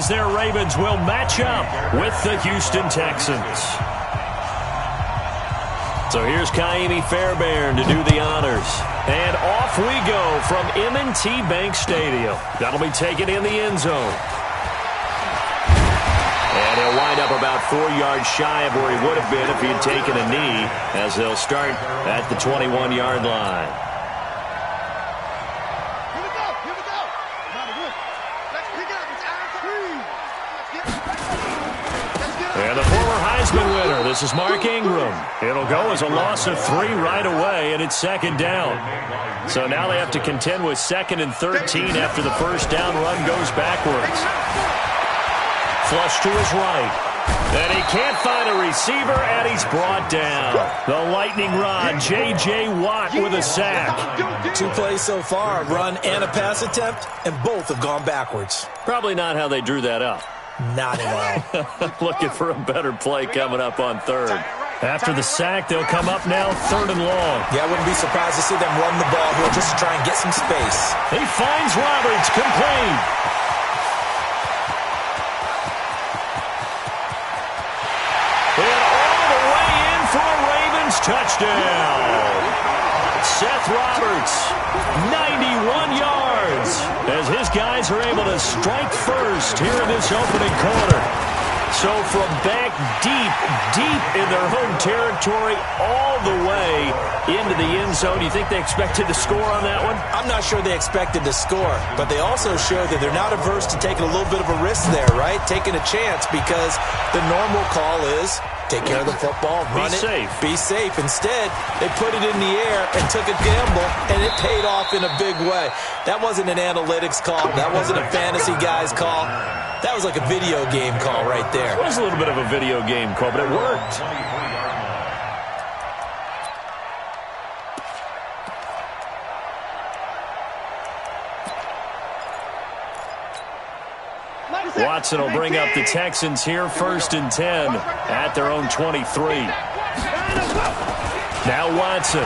as their Ravens will match up with the Houston Texans. So here's Kaimi Fairbairn to do the honors. And off we go from M&T Bank Stadium. That'll be taken in the end zone. And he'll wind up about 4 yards shy of where he would have been if he had taken a knee, as they'll start at the 21-yard line. And the former Heisman winner, this is Mark Ingram. It'll go as a loss of 3 right away, and it's second down. So now they have to contend with 2nd and 13 after the first down run goes backwards. Flush to his right. And he can't find a receiver, and he's brought down. The lightning rod, J.J. Watt with a sack. 2 plays so far, a run and a pass attempt, and both have gone backwards. Probably not how they drew that up. Not at all. Looking for a better play coming up on 3rd. After the sack, they'll come up now 3rd and long. Yeah, I wouldn't be surprised to see them run the ball here just to try and get some space. He finds Roberts, complete. And all the way in for a Ravens touchdown. Seth Roberts, 91 yards, as his guys are able to strike first here in this opening quarter. So from back deep in their home territory all the way into the end zone, do you think they expected to score on that one? I'm not sure they expected to score, but they also showed that they're not averse to taking a little bit of a risk there, right? Taking a chance, because the normal call is take care of the football, run it, be safe. Instead, they put it in the air and took a gamble, and it paid off in a big way. That wasn't an analytics call. That wasn't a fantasy guy's call. That was like a video game call right there. It was a little bit of a video game call, but it worked. Watson will bring up the Texans here, 1st and 10 at their own 23. Now Watson.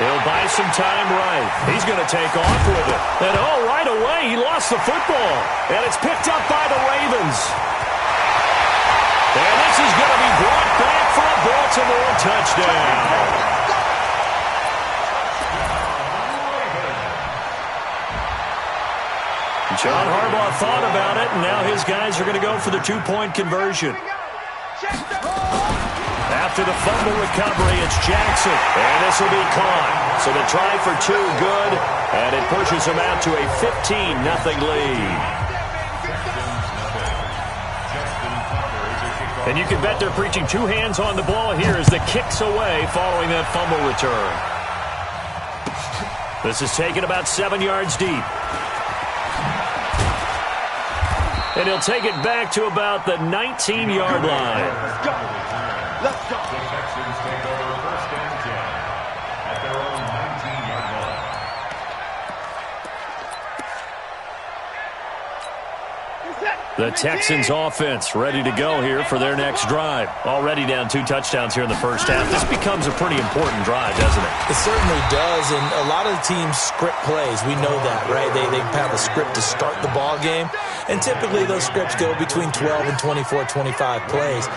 He'll buy some time right. He's going to take off with it. And right away, he lost the football. And it's picked up by the Ravens. And this is going to be brought back for a Baltimore touchdown. John Harbaugh thought about it, and now his guys are going to go for the 2-point conversion. After the fumble recovery, it's Jackson, and this will be caught. So the try for 2, good, and it pushes them out to a 15-0 lead. And you can bet they're preaching 2 hands on the ball here as the kick's away following that fumble return. This is taken about 7 yards deep. And he'll take it back to about the 19-yard line. Let's go. The Texans take over 1st and 10 at their own 19-yard line. The Texans offense ready to go here for their next drive. Already down 2 touchdowns here in the first half. This becomes a pretty important drive, doesn't it? It certainly does, and a lot of the teams script plays. We know that, right? They have a script to start the ball game, and typically those scripts go between 12 and 24, 25 plays.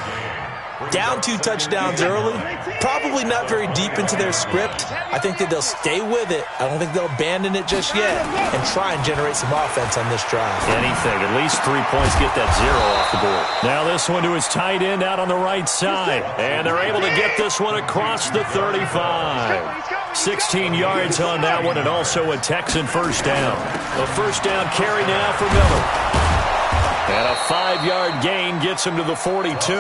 Down 2 touchdowns early, probably not very deep into their script. I think that they'll stay with it. I don't think they'll abandon it just yet and try and generate some offense on this drive. Anything, at least 3 points, get that 0 off the board. Now this one to his tight end out on the right side. And they're able to get this one across the 35. 16 yards on that one, and also a Texan first down. A first down carry now for Miller. And a 5-yard gain gets him to the 42.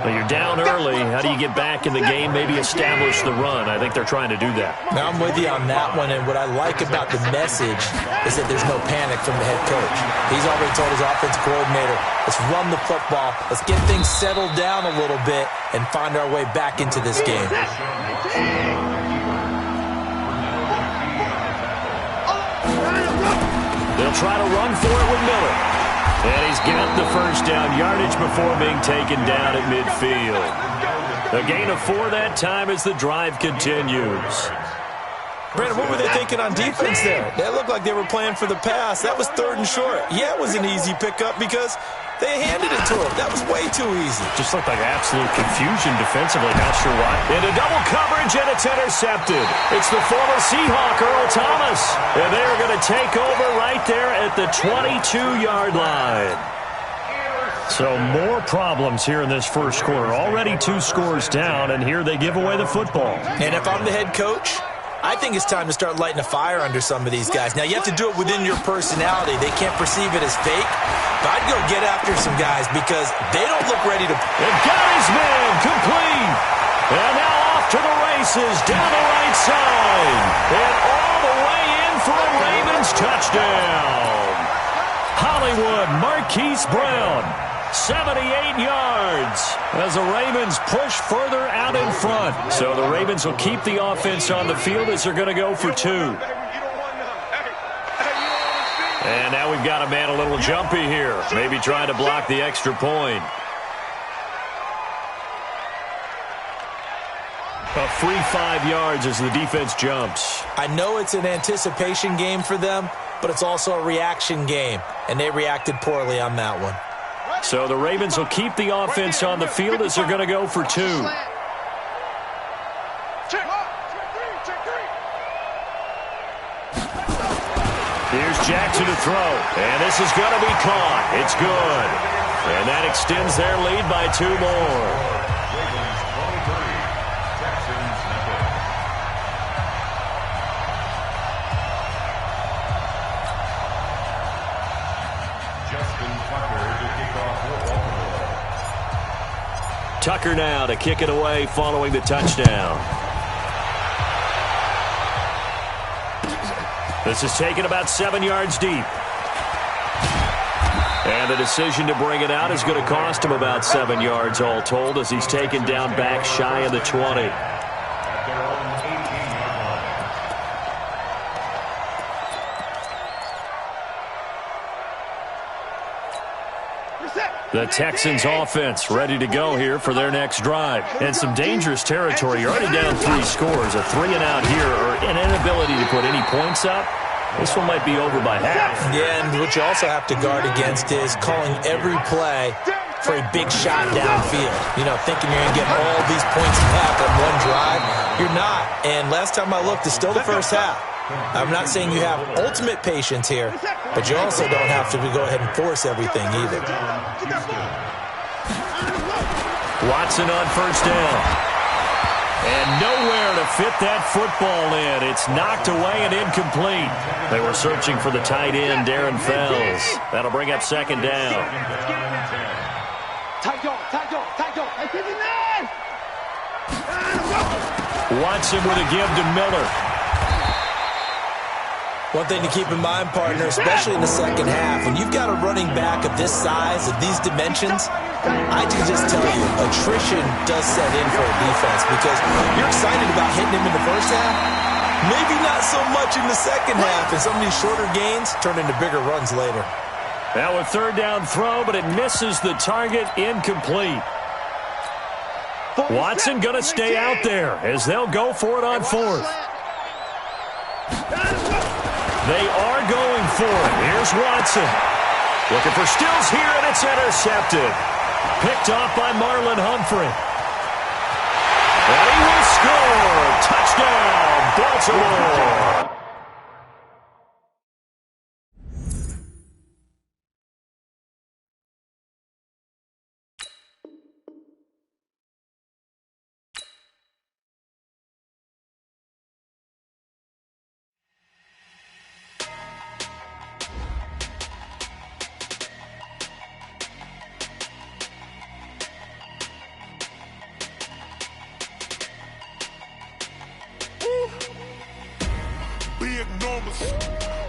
But you're down early. How do you get back in the game, maybe establish the run? I think they're trying to do that. Now, I'm with you on that one, and what I like about the message is that there's no panic from the head coach. He's already told his offensive coordinator, let's run the football, let's get things settled down a little bit, and find our way back into this game. They'll try to run for it with Miller. And he's got the first down yardage before being taken down at midfield. A gain of 4 that time as the drive continues. Brandon, what were they thinking on defense there? They looked like they were playing for the pass. That was 3rd and short. Yeah, it was an easy pickup because they handed it to him. That was way too easy. Just looked like absolute confusion defensively. Not sure why. Into double coverage, and it's intercepted. It's the former Seahawk, Earl Thomas. And they're going to take over right there at the 22-yard line. So more problems here in this first quarter. Already 2 scores down, and here they give away the football. And if I'm the head coach, I think it's time to start lighting a fire under some of these guys. Now, you have to do it within your personality. They can't perceive it as fake. But I'd go get after some guys because they don't look ready to... And got his man complete. And now off to the races down the right side. And all the way in for a Ravens touchdown. Hollywood Marquise Brown. 78 yards as the Ravens push further out in front. So the Ravens will keep the offense on the field as they're going to go for 2. And now we've got a man a little jumpy here. Maybe trying to block the extra point. A free 5 yards as the defense jumps. I know it's an anticipation game for them, but it's also a reaction game. And they reacted poorly on that one. So the Ravens will keep the offense on the field as they're going to go for 2. Here's Jackson to throw. And this is going to be caught. It's good. And that extends their lead by 2 more. Tucker now to kick it away following the touchdown. This is taken about 7 yards deep. And the decision to bring it out is going to cost him about 7 yards all told as he's taken down back shy of the 20. The Texans offense ready to go here for their next drive. And some dangerous territory. You're already down 3 scores. A 3-and-out here or an inability to put any points up. This one might be over by half. Yeah, and what you also have to guard against is calling every play for a big shot downfield. You know, thinking you're going to get all these points back on one drive. You're not. And last time I looked, it's still the first half. I'm not saying you have ultimate patience here, but you also don't have to go ahead and force everything either. Watson on first down. And nowhere to fit that football in. It's knocked away and incomplete. They were searching for the tight end, Darren Fells. That'll bring up 2nd down. Watson with a give to Miller. One thing to keep in mind, partner, especially in the second half, when you've got a running back of this size, of these dimensions, I can just tell you, attrition does set in for a defense because you're excited about hitting him in the first half. Maybe not so much in the second half, and some of these shorter gains turn into bigger runs later. Now a 3rd down throw, but it misses the target, incomplete. Watson going to stay out there as they'll go for it on 4th. They are going for it. Here's Watson. Looking for Stills here, and it's intercepted. Picked off by Marlon Humphrey. And he will score. Touchdown, Baltimore.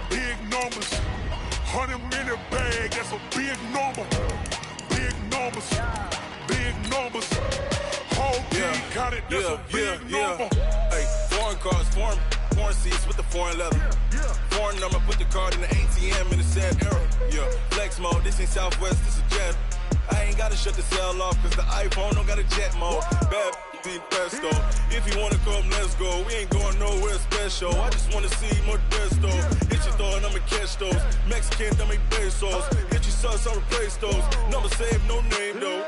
Big numbers, 100-minute bag, that's a big number. Big numbers, whole team counted, that's a big number. Hey, foreign cars, foreign seats with the foreign leather. Foreign number, put the card in the ATM in the sad era. Yeah, flex mode, this ain't Southwest, this is Jet. I ain't gotta shut the cell off, cause the iPhone don't got a jet mode. Bad be best though. If you wanna come, let's go. We ain't going nowhere special. I just wanna see more Modesto. Hit your throw and I'ma catch those. Mexican, dame pesos. Hit your sauce, I'll replace those. Number save, no name though.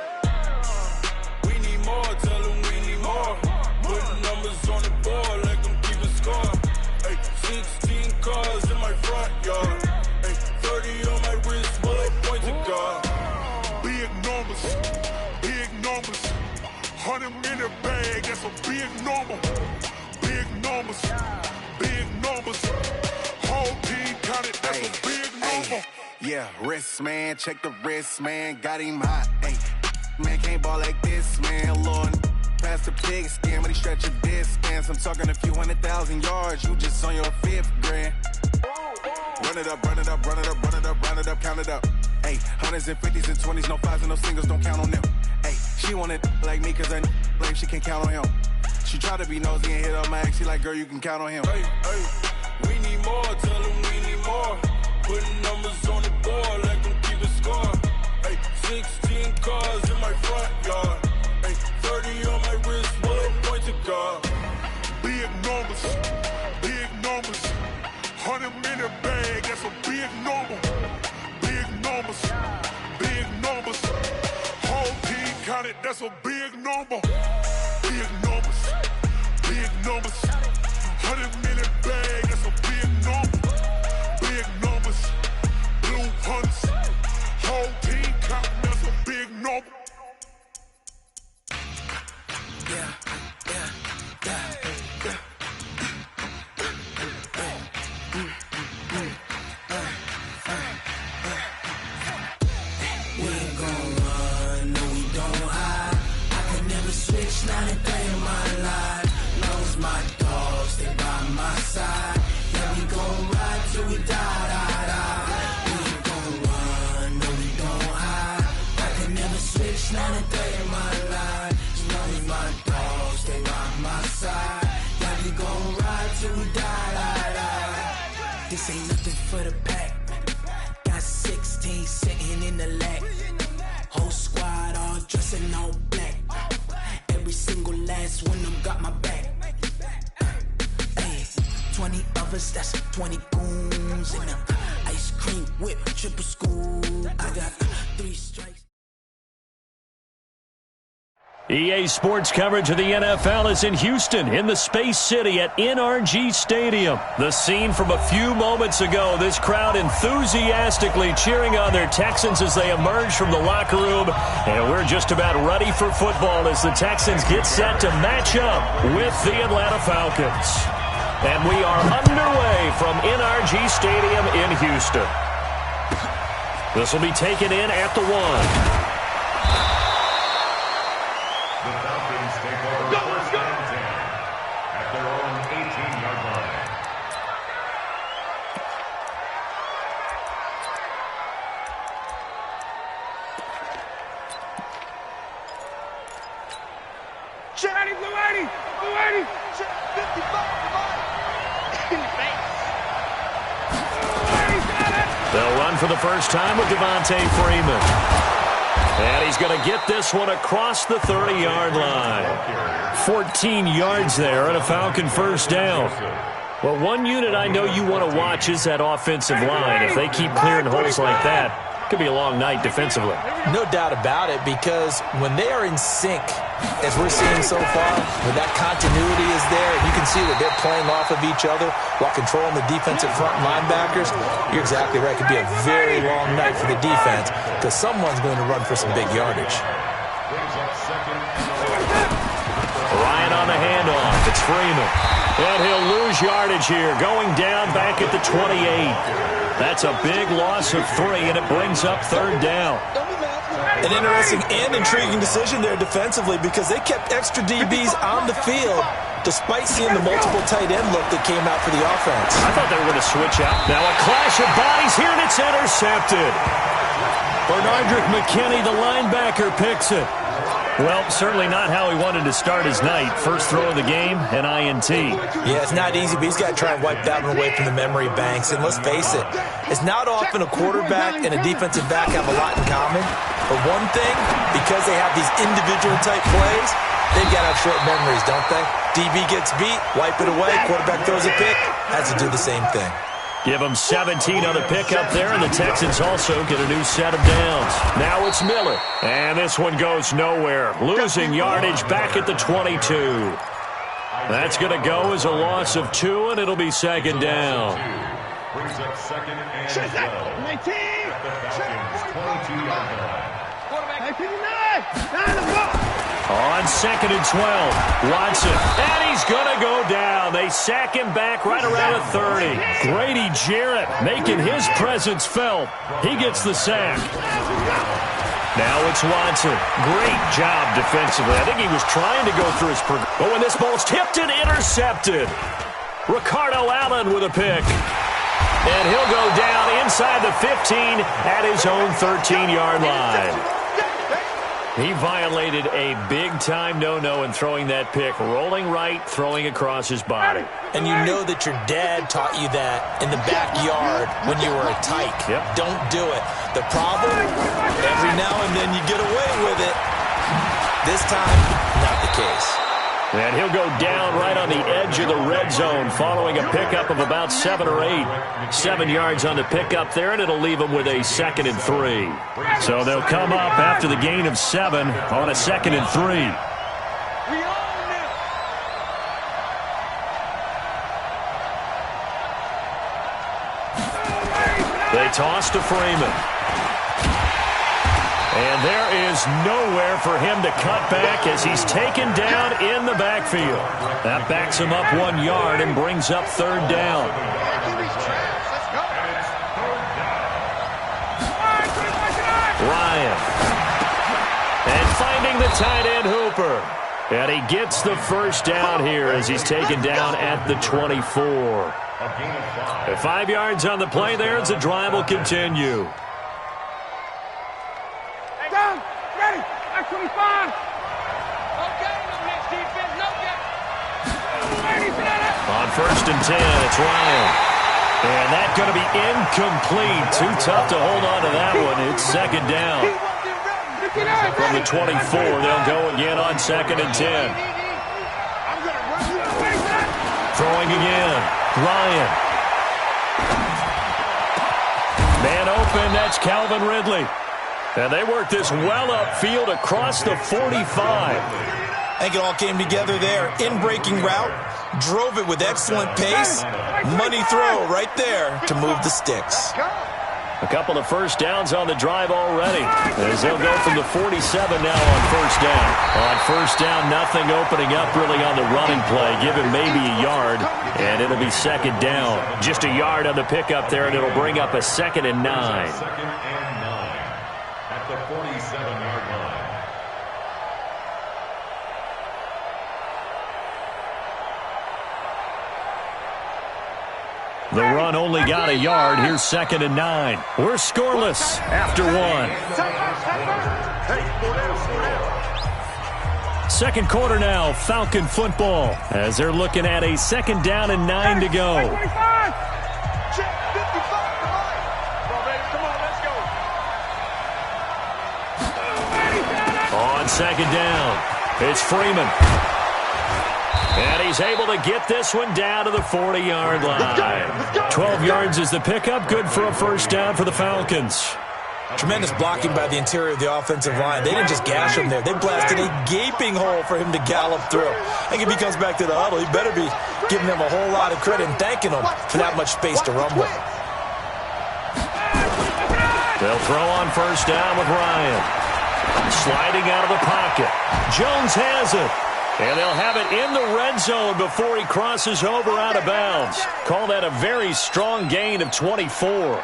We need more, tell them we need more. Putting numbers on the board, like I'm keeping score. Ay, 16 cars in my front yard. Ay, 30 on my wrist, bullet point to God. Big numbers, big numbers. 100 in the bag, that's a big number. Big numbers, big numbers. Whole team counted, that's a big number. Yeah, wrist man, check the wrist man, got him hot. Ay, man can't ball like this, man. Lord, past the pig skin, but he stretch a distance. I'm talking a few 100,000 yards, you just on your 5th grand. Run it up, run it up, run it up, run it up, run it up, count it up. Ay, 100s and 50s and 20s, no 5s and no singles, don't count on them. Ay, she wanted like me cause I like she can count on him. She tried to be nosy and hit up my ex, she like, girl, you can count on him. Hey, hey, we need more, tell them we need more. Putting numbers on the board like I'm keeping score. Hey, 16 cars in my front yard. Hey, 30 on my wrist, bullet point to God. Big numbers, big numbers. 100 in the bag, that's a big number. Big numbers, big numbers. Whole team counted, that's a big number. Big numbers, big numbers. 100 in the bag, that's a big number. Big numbers, blue hunts. Whole team counting, that's a big number. Yeah, yeah, yeah, yeah. We ain't gon' run, no we don't hide. I can never switch, not a day in my life. Knows my dogs, they by my side. Yeah, we gon' ride till we die. We ain't gon' run, no we don't hide. I can never switch, not a day in my life. Knows my dogs, they by my side. Yeah, we gon' ride till we die. This ain't nothing for the pack. Got 16 sitting in the lag. Whole squad all dressing all black. Every single last one of them got my back. Ay, 20 of us, that's 20 goons in them. Ice cream whip, triple scoop. I got 3 strikes. EA Sports coverage of the NFL is in Houston, in the Space City at NRG Stadium. The scene from a few moments ago, this crowd enthusiastically cheering on their Texans as they emerge from the locker room. And we're just about ready for football as the Texans get set to match up with the Atlanta Falcons. And we are underway from NRG Stadium in Houston. This will be taken in at the 1. They'll run for the first time with Devontae Freeman. And he's going to get this one across the 30-yard line. 14 yards there and a Falcon first down. Well, one unit I know you want to watch is that offensive line. If they keep clearing holes like that, it could be a long night defensively. No doubt about it, because when they are in sync, as we're seeing so far, when that continuity is there, and you can see that they're playing off of each other while controlling the defensive front linebackers, you're exactly right. It could be a very long night for the defense because someone's going to run for some big yardage. Ryan on the handoff. It's Freeman. And he'll lose yardage here, going down back at the 28. That's a big loss of 3, and it brings up 3rd down. An interesting and intriguing decision there defensively because they kept extra DBs on the field despite seeing the multiple tight end look that came out for the offense. I thought they were going to switch out. Now a clash of bodies here, and it's intercepted. Bernardrick McKinney, the linebacker, picks it. Well, certainly not how he wanted to start his night. First throw of the game, an INT. Yeah, it's not easy, but he's got to try and wipe that one away from the memory banks. And let's face it, it's not often a quarterback and a defensive back have a lot in common. But one thing, because they have these individual-type plays, they've got to have short memories, don't they? DB gets beat, wipe it away, quarterback throws a pick, has to do the same thing. Give them 17 on the pickup there, and the Texans also get a new set of downs. Now it's Miller, and this one goes nowhere. Losing yardage back at the 22. That's going to go as a loss of 2, and it'll be second down. Brings up second and 12. At the Falcons' 22-yard line. On second and 12, Watson, and he's going to go down. They sack him back right around the 30. Grady Jarrett making his presence felt. He gets the sack. Now it's Watson. Great job defensively. I think he was trying to go through his progression. But when this ball's tipped and intercepted, Ricardo Allen with a pick. And he'll go down inside the 15 at his own 13-yard line. He violated a big-time no-no in throwing that pick. Rolling right, throwing across his body. And you know that your dad taught you that in the backyard when you were a tyke. Yep. Don't do it. The problem, every now and then you get away with it. This time, not the case. And he'll go down right on the edge of the red zone following a pickup of about 7 or 8. 7 yards on the pickup there, and it'll leave them with a 2nd and 3. So they'll come up after the gain of 7 on a 2nd and 3. They toss to Freeman. And there is nowhere for him to cut back as he's taken down in the backfield. That backs him up 1 yard and brings up 3rd down. Ryan. And finding the tight end Hooper. And he gets the 1st down here as he's taken down at the 24. 5 yards on the play there as the drive will continue. On 1st and 10, it's Ryan. And that's going to be incomplete. Too tough to hold on to that one. It's 2nd down. From the 24, they'll go again on 2nd and 10. Throwing again. Ryan. Man open, that's Calvin Ridley. And they work this well upfield across the 45. I think it all came together there. In-breaking route, drove it with excellent pace. Money throw right there to move the sticks. A couple of 1st downs on the drive already, as they'll go from the 47 now on 1st down. On 1st down, nothing opening up really on the running play. Give him maybe a yard, and it'll be 2nd down. Just a yard on the pickup there, and it'll bring up a 2nd and 9. 2nd and 9 at the 47-yard line. The run only got a yard. Here's 2nd and 9. We're scoreless after 1. 2nd quarter now, Falcon football, as they're looking at a 2nd down and 9 to go. On 2nd down, it's Freeman. And he's able to get this one down to the 40-yard line. 12 yards is the pickup. Good for a 1st down for the Falcons. Tremendous blocking by the interior of the offensive line. They didn't just gash him there. They blasted a gaping hole for him to gallop through. I think if he comes back to the huddle, he better be giving them a whole lot of credit and thanking them for that much space to run with. They'll throw on 1st down with Ryan. Sliding out of the pocket. Jones has it. And they'll have it in the red zone before he crosses over out of bounds. Call that a very strong gain of 24.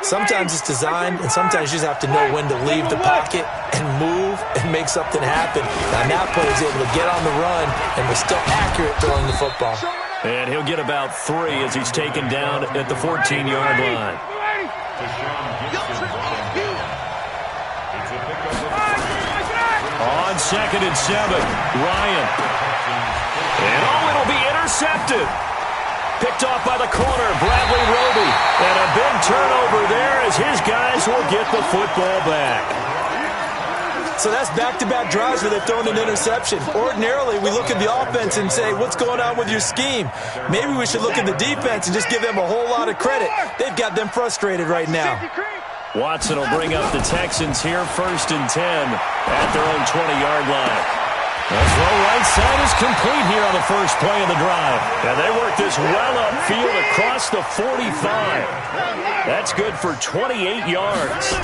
Sometimes it's designed, and sometimes you just have to know when to leave the pocket and move and make something happen. Now that player is able to get on the run and was still accurate throwing the football. And he'll get about 3 as he's taken down at the 14-yard line. On 2nd and 7, Ryan. And it'll be intercepted. Picked off by the corner, Bradley Roby. And a big turnover there as his guys will get the football back. So that's back-to-back drives where they've thrown an interception. Ordinarily, we look at the offense and say, what's going on with your scheme? Maybe we should look at the defense and just give them a whole lot of credit. They've got them frustrated right now. Watson will bring up the Texans here, 1st and 10 at their own 20-yard line. The throw right side is complete here on the first play of the drive. And they work this well upfield across the 45. That's good for 28 yards.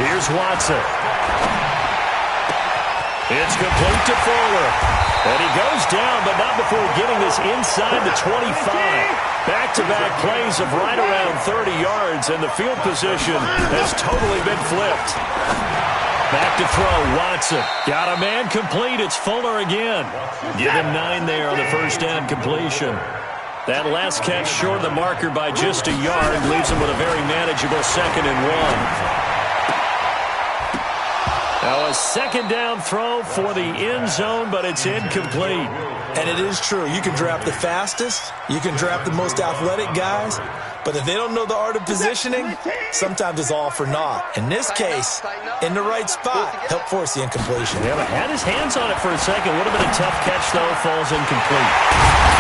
Here's Watson. It's complete to Fuller. And he goes down, but not before getting this inside the 25. Back-to-back plays of right around 30 yards, and the field position has totally been flipped. Back to throw, Watson. Got a man complete. It's Fuller again. Give him 9 there on the first down completion. That last catch short of the marker by just a yard leaves him with a very manageable 2nd and 1. Now a second down throw for the end zone, but it's incomplete. And it is true. You can draft the fastest. You can draft the most athletic guys. But if they don't know the art of positioning, sometimes it's all for naught. In this case, in the right spot, help force the incompletion. Yeah, but had his hands on it for a second. Would have been a tough catch, though. Falls incomplete.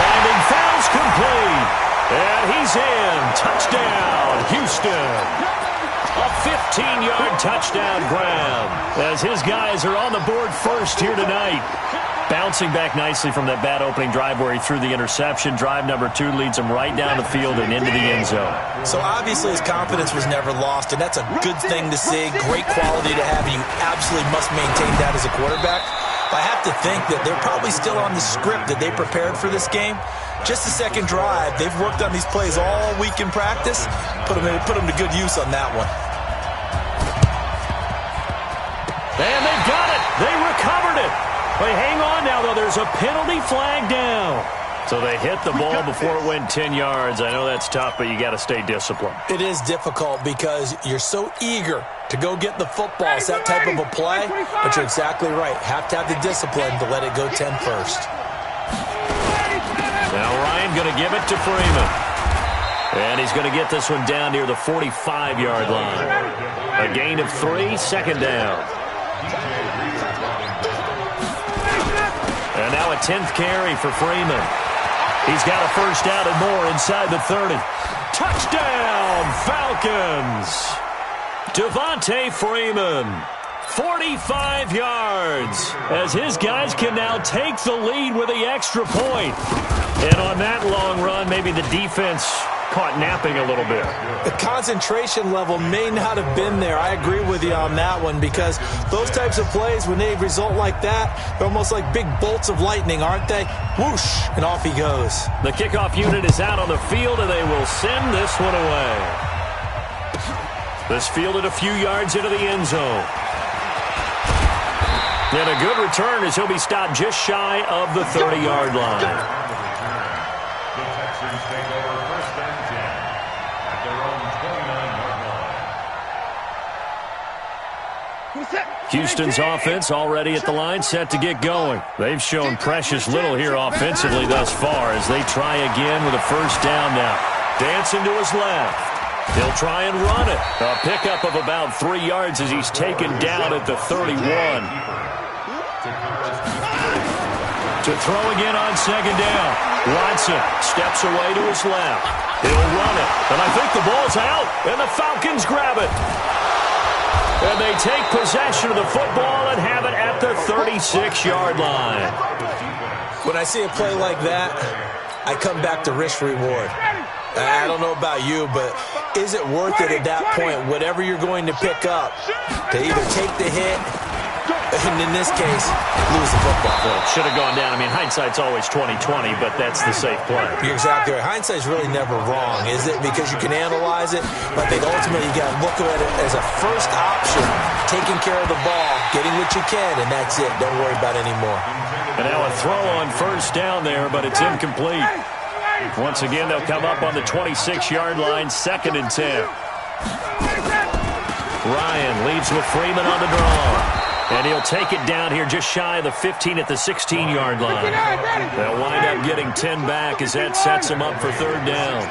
Finding fouls complete. And he's in. Touchdown, Houston. A 15-yard touchdown grab as his guys are on the board first here tonight. Bouncing back nicely from that bad opening drive where he threw the interception. Drive number 2 leads him right down the field and into the end zone. So obviously his confidence was never lost, and that's a good thing to see. Great quality to have, and you absolutely must maintain that as a quarterback. But I have to think that they're probably still on the script that they prepared for this game. Just the second drive. They've worked on these plays all week in practice. Put them to good use on that one. And they've got it. They recovered it. But hang on now, though. There's a penalty flag down. So they hit the ball before it went 10 yards. I know that's tough, but you got to stay disciplined. It is difficult because you're so eager to go get the football. It's that type of a play, but you're exactly right. Have to have the discipline to let it go 10 first. Now Ryan going to give it to Freeman. And he's going to get this one down near the 45-yard line. A gain of 3, 2nd down. And now a 10th carry for Freeman. He's got a first down and more inside the 30. Touchdown, Falcons! Devontae Freeman, 45 yards, as his guys can now take the lead with the extra point. And on that long run, maybe the defense caught napping a little bit. The concentration level may not have been there. I agree with you on that one, because those types of plays, when they result like that, they're almost like big bolts of lightning, aren't they? Whoosh, and off he goes. The kickoff unit is out on the field, and they will send this one away. This fielded a few yards into the end zone. And a good return as he'll be stopped just shy of the 30-yard line. Houston's offense already at the line, set to get going. They've shown precious little here offensively thus far as they try again with a first down now. Dancing to his left. He'll try and run it. A pickup of about 3 yards as he's taken down at the 31. To throw again on 2nd down. Watson steps away to his left. He'll run it. And I think the ball's out. And the Falcons grab it. And they take possession of the football and have it at the 36-yard line. When I see a play like that, I come back to risk-reward. I don't know about you, but is it worth it at that point, whatever you're going to pick up, to either take the hit, and in this case, lose the football? Well, it should have gone down. I mean, hindsight's always 20/20, but that's the safe play. You're exactly right. Hindsight's really never wrong, is it? Because you can analyze it, but I think ultimately you got to look at it as a first option, taking care of the ball, getting what you can, and that's it. Don't worry about it anymore. And now a throw on first down there, but it's incomplete. Once again, they'll come up on the 26-yard line, 2nd and 10. Ryan leads with Freeman on the draw. And he'll take it down here just shy of the 15 at the 16-yard line. They'll wind up getting 10 back as that sets him up for 3rd down.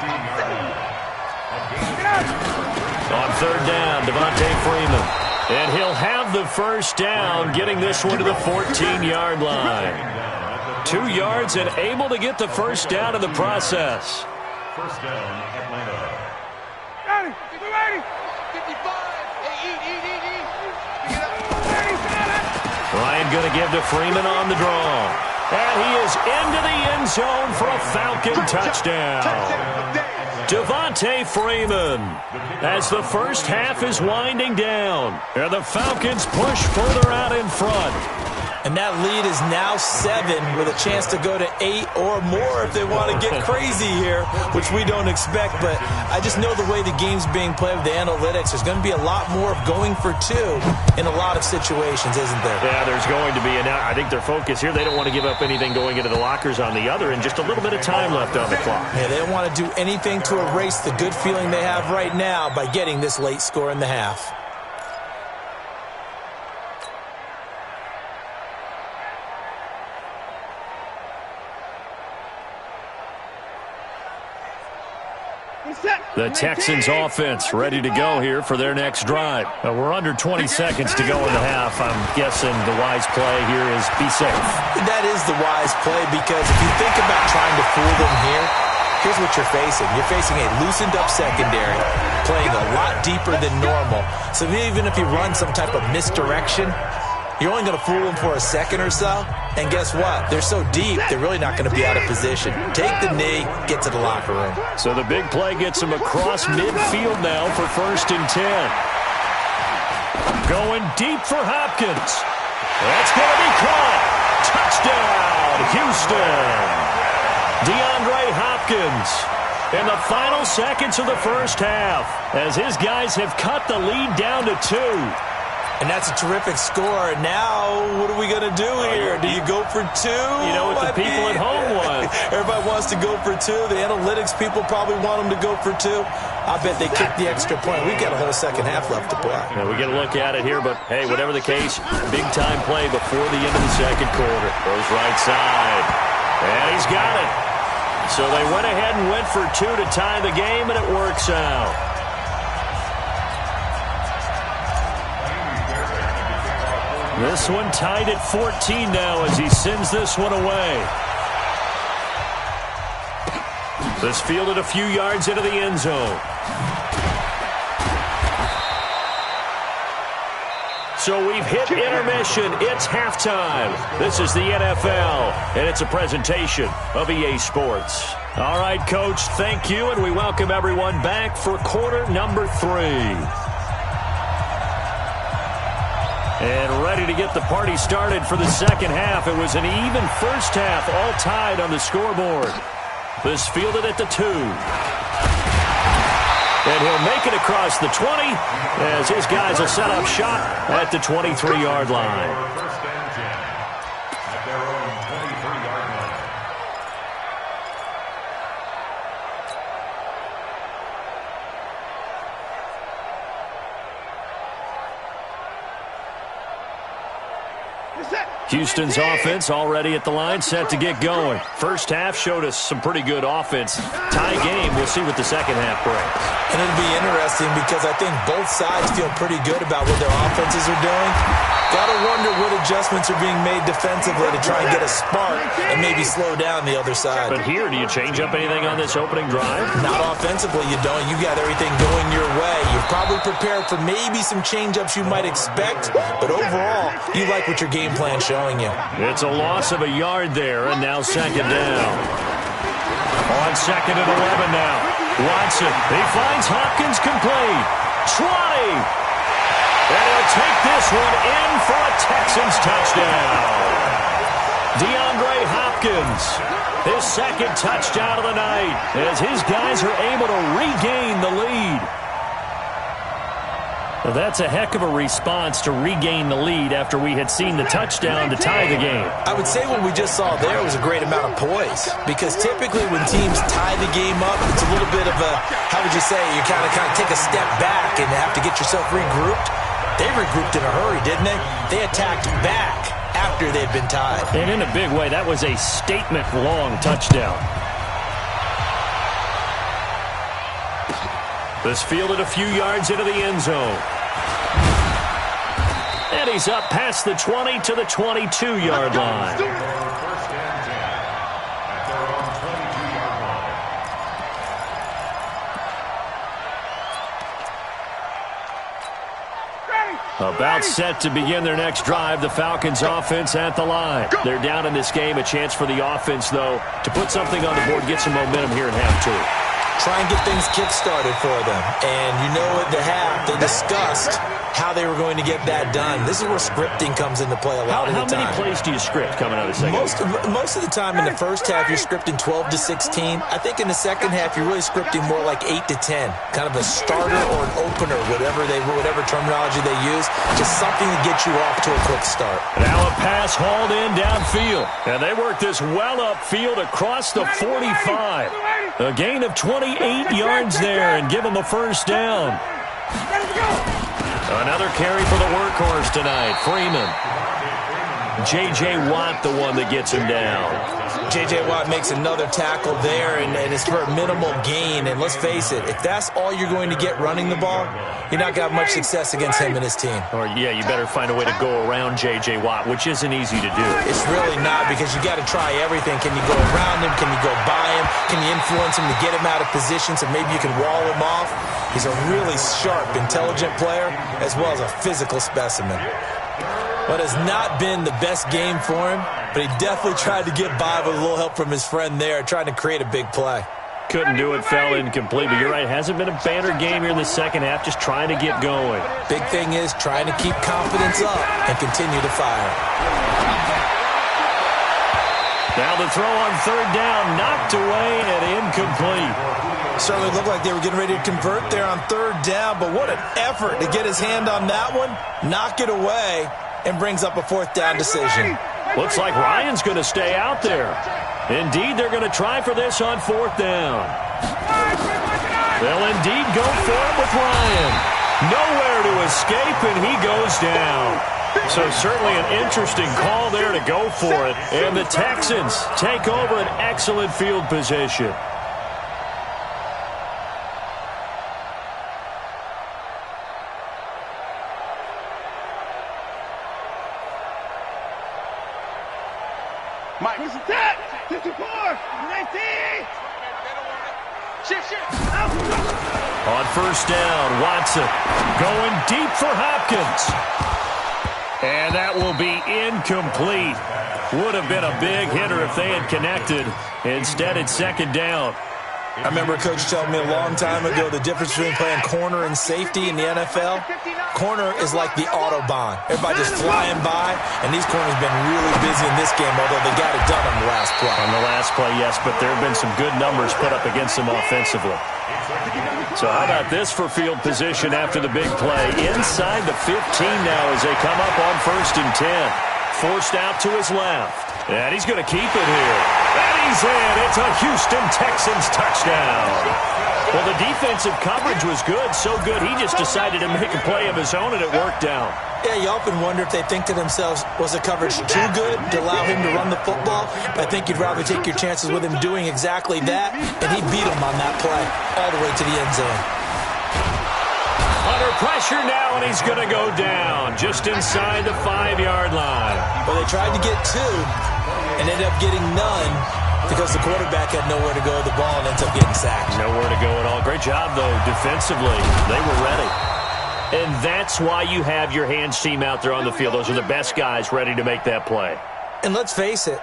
On 3rd down, Devontae Freeman. And he'll have the first down, getting this one to the 14-yard line. 2 yards and able to get the first down in the process. First down, Atlanta. Ready. 55. Ryan going to give to Freeman on the draw. And he is into the end zone for a Falcon touchdown. Devontae Freeman as the first half is winding down. And the Falcons push further out in front. And that lead is now 7 with a chance to go to 8 or more if they want to get crazy here, which we don't expect. But I just know the way the game's being played with the analytics, there's going to be a lot more of going for 2 in a lot of situations, isn't there? Yeah, there's going to be. And I think their focus here, they don't want to give up anything going into the lockers on the other, and just a little bit of time left on the clock. Yeah, they don't want to do anything to erase the good feeling they have right now by getting this late score in the half. The Texans offense ready to go here for their next drive. We're under 20 seconds to go in the half. I'm guessing the wise play here is be safe. That is the wise play, because if you think about trying to fool them here, here's what you're facing. You're facing a loosened up secondary, playing a lot deeper than normal. So even if you run some type of misdirection, you're only going to fool them for a second or so. And guess what? They're so deep, they're really not going to be out of position. Take the knee, get to the locker room. So the big play gets them across midfield now for 1st and 10. Going deep for Hopkins. That's going to be caught. Touchdown, Houston. DeAndre Hopkins in the final seconds of the first half as his guys have cut the lead down to 2. And that's a terrific score. Now, what are we going to do here? Do you go for 2? You know what the people at home want. Everybody wants to go for 2. The analytics people probably want them to go for 2. I bet they kick the extra point. We've got a whole second half left to play. Yeah, we get a look at it here, but, hey, whatever the case, big-time play before the end of the second quarter. Goes right side. And he's got it. So they went ahead and went for 2 to tie the game, and it works out. This one tied at 14 now as he sends this one away. This fielded a few yards into the end zone. So we've hit intermission. It's halftime. This is the NFL, and it's a presentation of EA Sports. All right, Coach, thank you, and we welcome everyone back for quarter number 3. And ready to get the party started for the second half. It was an even first half, all tied on the scoreboard. This fielded at the 2. And he'll make it across the 20 as his guys will set up shop at the 23-yard line. First and 10 at their own 23-yard line. Houston's offense already at the line, set to get going. First half showed us some pretty good offense. Tie game, we'll see what the second half brings. And it'll be interesting because I think both sides feel pretty good about what their offenses are doing. Got to wonder what adjustments are being made defensively to try and get a spark and maybe slow down the other side. But here, do you change up anything on this opening drive? Not offensively, you don't. You got everything going your way. You're probably prepared for maybe some change-ups you might expect, but overall, you like what your game plan's showing you. It's a loss of a yard there, and now second down. On second and 11 now. Watson, he finds Hopkins complete. 20. And he'll take this one in for a Texans touchdown. DeAndre Hopkins, his second touchdown of the night, as his guys are able to regain the lead. Well, that's a heck of a response to regain the lead after we had seen the touchdown to tie the game. I would say what we just saw there was a great amount of poise, because typically when teams tie the game up, it's a little bit of a, how would you say, you kind of take a step back and have to get yourself regrouped. They regrouped in a hurry, didn't they? They attacked back after they'd been tied. And in a big way, that was a statement-long touchdown. This fielded a few yards into the end zone. And And he's up past the 20 to the 22-yard line. First and 10 at their own 22-yard line. About set to begin their next drive, the Falcons offense at the line. They're down in this game. A chance for the offense, though, to put something on the board, get some momentum here in half two. Try and get things kick-started for them. And you know at the half, they discussed how they were going to get that done. This is where scripting comes into play a lot of the time. How many plays do you script coming out of the second half? Most of the time in the first half, you're scripting 12 to 16. I think in the second half, you're really scripting more like 8 to 10. Kind of a starter or an opener, whatever terminology they use. Just something to get you off to a quick start. Now a pass hauled in downfield. And they work this well upfield across the 45. A gain of 28 yards there and give them a first down. Another carry for the workhorse tonight, Freeman. J.J. Watt, the one that gets him down. J.J. Watt makes another tackle there, and it's for a minimal gain. And let's face it, if that's all you're going to get running the ball, you're not going to have much success against him and his team. Or, yeah, you better find a way to go around J.J. Watt, which isn't easy to do. It's really not, because you got to try everything. Can you go around him? Can you go by him? Can you influence him to get him out of position so maybe you can wall him off? He's a really sharp, intelligent player, as well as a physical specimen. But has not been the best game for him, but he definitely tried to get by with a little help from his friend there, trying to create a big play. Couldn't do it, fell incomplete, but you're right, hasn't been a banner game here in the second half, just trying to get going. Big thing is trying to keep confidence up and continue to fire. Now the throw on third down, knocked away and incomplete. Certainly looked like they were getting ready to convert there on third down, but what an effort to get his hand on that one, knock it away, and brings up a fourth down decision. Looks like Ryan's going to stay out there. Indeed, they're going to try for this on fourth down. They'll indeed go for it with Ryan. Nowhere to escape, and he goes down. So certainly an interesting call there to go for it. And the Texans take over an excellent field position. Mike. 54, 19. On first down, Watson going deep for Hopkins. And that will be incomplete. Would have been a big hitter if they had connected. Instead, it's second down. I remember a coach telling me a long time ago the difference between playing corner and safety in the NFL. Corner is like the Autobahn. Everybody just flying by, and these corners have been really busy in this game, although they got it done on the last play. On the last play, yes, but there have been some good numbers put up against them offensively. So how about this for field position after the big play? Inside the 15 now as they come up on first and 10. Forced out to his left. And he's going to keep it here. And he's in. It's a Houston Texans touchdown. Well, the defensive coverage was good, so good he just decided to make a play of his own, and it worked out. Yeah, you often wonder if they think to themselves, was the coverage too good to allow him to run the football? I think you'd rather take your chances with him doing exactly that, and he beat him on that play all the way to the end zone. Under pressure now, and he's going to go down just inside the 5-yard line. Well, they tried to get two and ended up getting none because the quarterback had nowhere to go with the ball and ends up getting sacked. Nowhere to go at all. Great job, though, defensively. They were ready. And that's why you have your hands team out there on the field. Those are the best guys ready to make that play. And let's face it,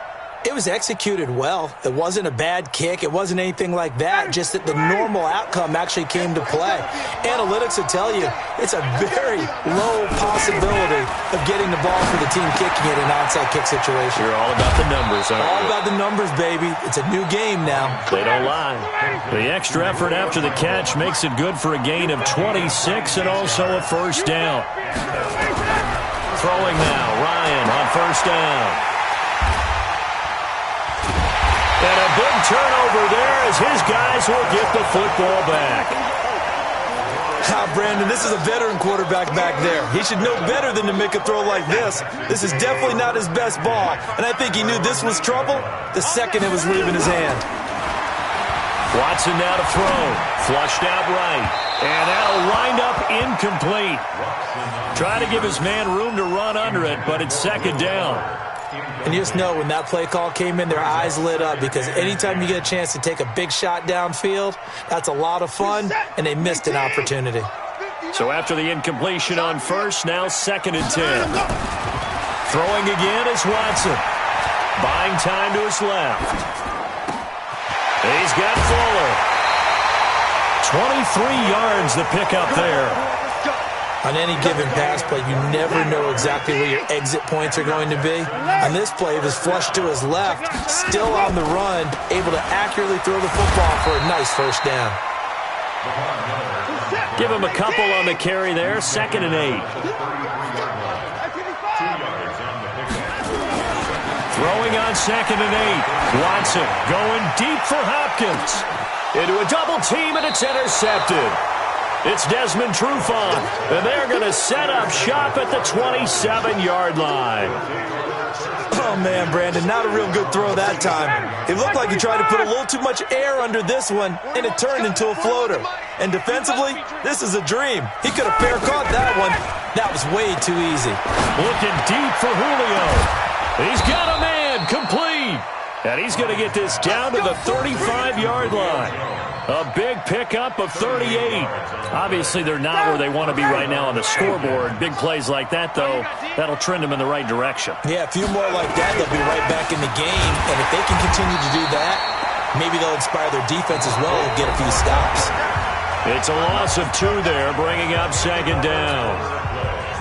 it was executed well. It wasn't a bad kick. It wasn't anything like that, just that the normal outcome actually came to play. Analytics will tell you it's a very low possibility of getting the ball for the team kicking it in an onside kick situation. You're all about the numbers, aren't you? All about the numbers, baby. It's a new game now. They don't lie. The extra effort after the catch makes it good for a gain of 26 and also a first down. Throwing now, Ryan on first down. And a big turnover there as his guys will get the football back. Brandon, this is a veteran quarterback back there. He should know better than to make a throw like this. This is definitely not his best ball, and I think he knew this was trouble the second it was leaving his hand. Watson now to throw. Flushed out right. And that'll wind up incomplete. Try to give his man room to run under it, but it's second down. And you just know when that play call came in, their eyes lit up, because anytime you get a chance to take a big shot downfield, that's a lot of fun, and they missed an opportunity. So after the incompletion on first, now 2nd and 10. Throwing again is Watson. Buying time to his left. He's got Fuller. 23 yards the pickup there. On any given pass play, you never know exactly where your exit points are going to be. On this play, it was flushed to his left, still on the run, able to accurately throw the football for a nice first down. Give him a couple on the carry there, 2nd and 8. Throwing on 2nd and 8. Watson going deep for Hopkins. Into a double team, and it's intercepted. It's Desmond Trufant, and they're going to set up shop at the 27-yard line. Oh, man, Brandon, not a real good throw that time. It looked like he tried to put a little too much air under this one, and it turned into a floater. And defensively, this is a dream. He could have fair caught that one. That was way too easy. Looking deep for Julio. He's got a man, complete. And he's going to get this down to the 35-yard line. A big pickup of 38. Obviously, they're not where they want to be right now on the scoreboard. Big plays like that, though, that'll trend them in the right direction. Yeah, a few more like that, they'll be right back in the game. And if they can continue to do that, maybe they'll inspire their defense as well and get a few stops. It's a loss of 2 there, bringing up 2nd down.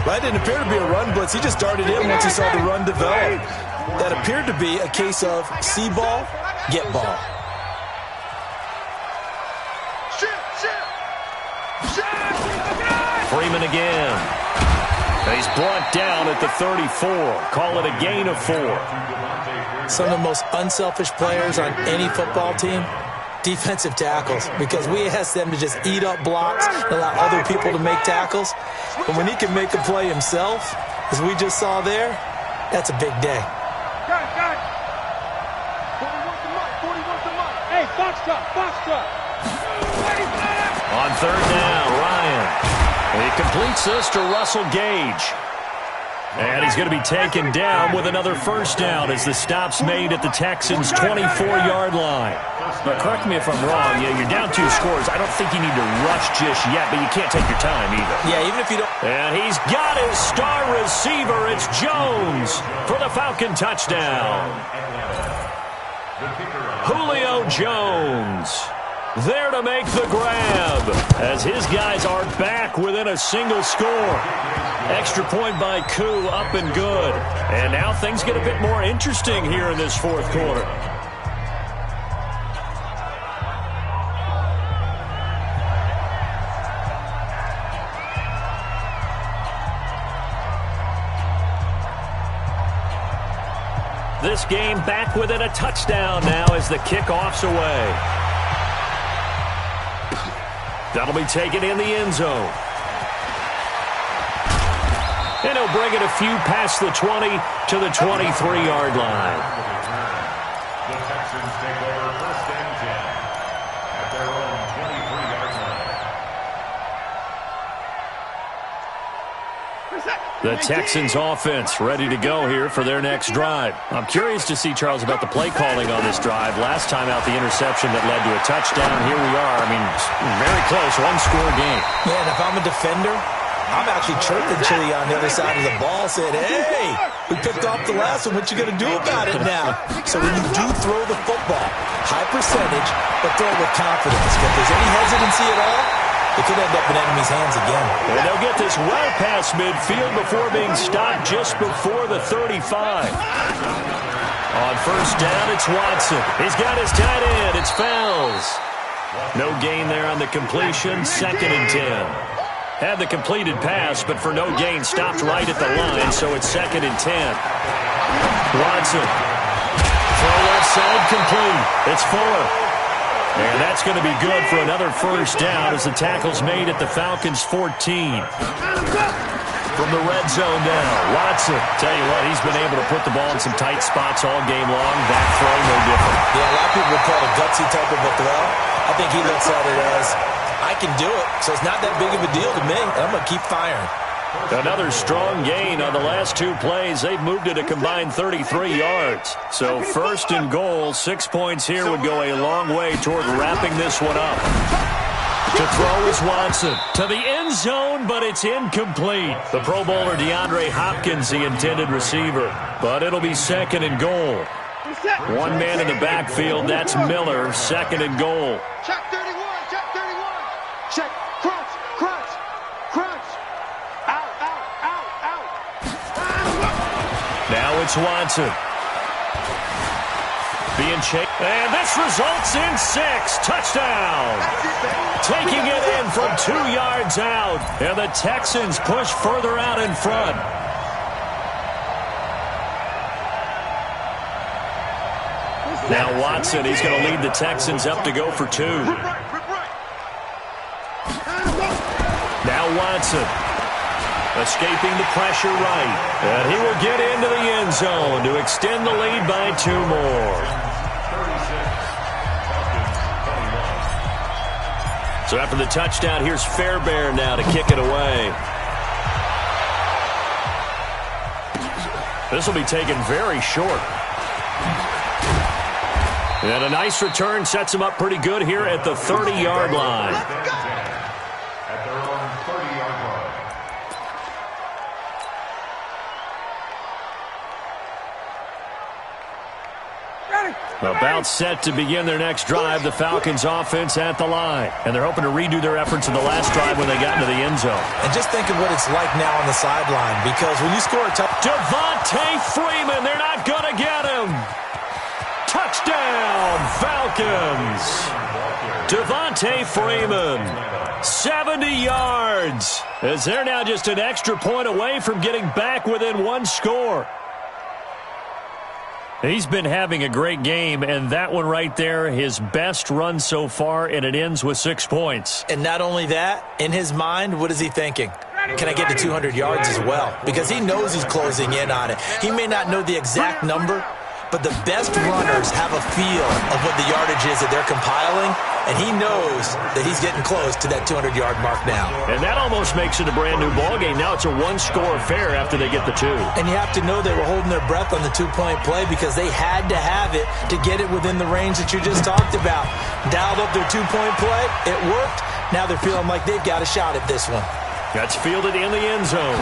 That didn't appear to be a run blitz. He just darted in once he saw the run develop. That appeared to be a case of see ball, get ball. Freeman again. He's brought down at the 34. Call it a gain of 4. Some of the most unselfish players on any football team, defensive tackles, because we ask them to just eat up blocks and allow other people to make tackles. But when he can make a play himself, as we just saw there, that's a big day. Hey, box truck. On 3rd down, Ryan. He completes this to Russell Gage. And he's going to be taken down with another first down as the stop's made at the Texans' 24-yard line. But correct me if I'm wrong, you're down 2 scores. I don't think you need to rush just yet, but you can't take your time either. Yeah, even if you don't. And he's got his star receiver. It's Jones for the Falcon touchdown. Julio Jones there to make the grab as his guys are back within a single score. Extra point by Koo, up and good. And now things get a bit more interesting here in this 4th quarter. This game back within a touchdown now as the kickoff's away. That'll be taken in the end zone. And he'll bring it a few past the 20 to the 23-yard line. The Texans take over 1st and 10 at their own 23-yard line. The Texans offense ready to go here for their next drive. I'm curious to see, Charles, about the play calling on this drive. Last time out, the interception that led to a touchdown. Here we are. I mean, very close, 1-score game. Yeah, and if I'm a defender, I'm actually chirping Chili on the other side of the ball, saying, hey, we picked off the last one. What you going to do about it now? So when you do throw the football, high percentage, but throw it with confidence. If there's any hesitancy at all, it could end up in enemy's hands again. And they'll get this well past midfield before being stopped just before the 35. On 1st down, it's Watson. He's got his tight end. It's Fells. No gain there on the completion. 2nd and 10. Had the completed pass, but for no gain, stopped right at the line, so it's 2nd and 10. Watson. Throw left side complete. It's Fuller. And that's going to be good for another first down as the tackle's made at the Falcons' 14. From the red zone now, Watson. Tell you what, he's been able to put the ball in some tight spots all game long. That throw, no different. Yeah, a lot of people would call it a gutsy type of a throw. I think he looks at it as, I can do it, so it's not that big of a deal to me. I'm going to keep firing. Another strong gain on the last 2 plays. They've moved it a combined 33 yards. So 1st and goal, 6 points here would go a long way toward wrapping this one up. To throw is Watson. To the end zone, but it's incomplete. The Pro Bowler DeAndre Hopkins, the intended receiver. But it'll be 2nd and goal. One man in the backfield, that's Miller, 2nd and goal. Check 31, check 31. Check, crunch, crunch, crunch. Out, out, out, out. Now it's Watson. Being chased. And this results in 6. Touchdown. Taking it in from 2 yards out. And the Texans push further out in front. Now Watson, he's going to lead the Texans up to go for 2. Now Watson. Escaping the pressure right. And he will get into the end zone to extend the lead by 2 more. So after the touchdown, here's Fairbairn now to kick it away. This will be taken very short. And a nice return sets him up pretty good here at the 30-yard line. At their own 30-yard line. About set to begin their next drive, the Falcons offense at the line. And they're hoping to redo their efforts in the last drive when they got into the end zone. And just think of what it's like now on the sideline, because when you score a touchdown, Devontae Freeman, they're not going to get him. Touchdown, Falcons. Devontae Freeman, 70 yards, as they're now just an extra point away from getting back within 1 score. He's been having a great game, and that one right there, his best run so far, and it ends with 6 points. And not only that, in his mind, what is he thinking? Can I get to 200 yards as well? Because he knows he's closing in on it. He may not know the exact number, but the best runners have a feel of what the yardage is that they're compiling, and he knows that he's getting close to that 200-yard mark now. And that almost makes it a brand-new ballgame. Now it's a 1-score affair after they get the 2. And you have to know they were holding their breath on the 2-point play because they had to have it to get it within the range that you just talked about. Dialed up their 2-point play. It worked. Now they're feeling like they've got a shot at this one. That's fielded in the end zone.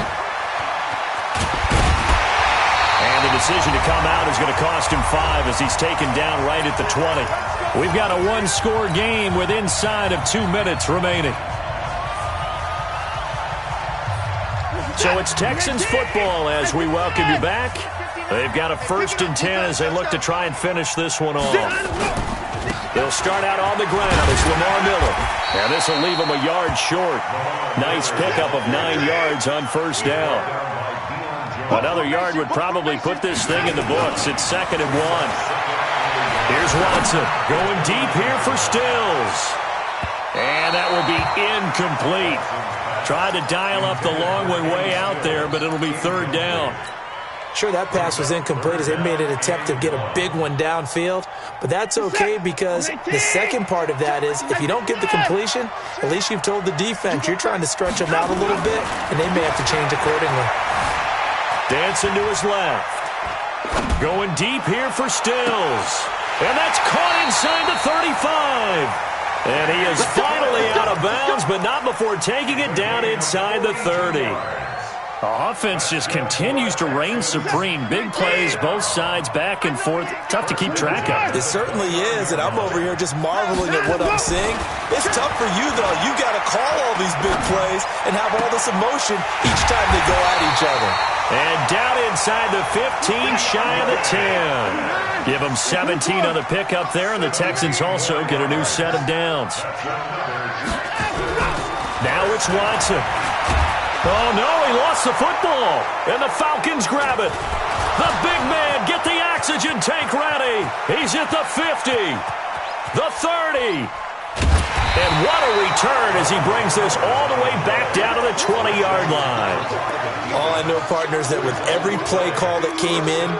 And the decision to come out is going to cost him 5 as he's taken down right at the 20. We've got a 1-score game with inside of 2 minutes remaining. So it's Texans football as we welcome you back. They've got a 1st and 10 as they look to try and finish this one off. They'll start out on the ground. It's Lamar Miller. And this will leave him a yard short. Nice pickup of 9 yards on 1st down. Another yard would probably put this thing in the books. It's 2nd and 1. Here's Watson going deep here for Stills. And that will be incomplete. Tried to dial up the long one way out there, but it'll be 3rd down. Sure, that pass was incomplete as they made an attempt to get a big one downfield, but that's okay because the second part of that is if you don't get the completion, at least you've told the defense you're trying to stretch them out a little bit, and they may have to change accordingly. Dancing to his left. Going deep here for Stills. And that's caught inside the 35. And he is finally out of bounds, but not before taking it down inside the 30. The offense just continues to reign supreme. Big plays, both sides, back and forth. Tough to keep track of. It certainly is, and I'm over here just marveling at what I'm seeing. It's tough for you, though. You got to call all these big plays and have all this emotion each time they go at each other. And down inside the 15, shy of the 10. Give them 17 on the pickup there, and the Texans also get a new set of downs. Now it's Watson. Oh, no, he lost the football, and the Falcons grab it. The big man, get the oxygen tank ready. He's at the 50, the 30. And what a return as he brings this all the way back down to the 20-yard line. All I know, partners, that with every play call that came in,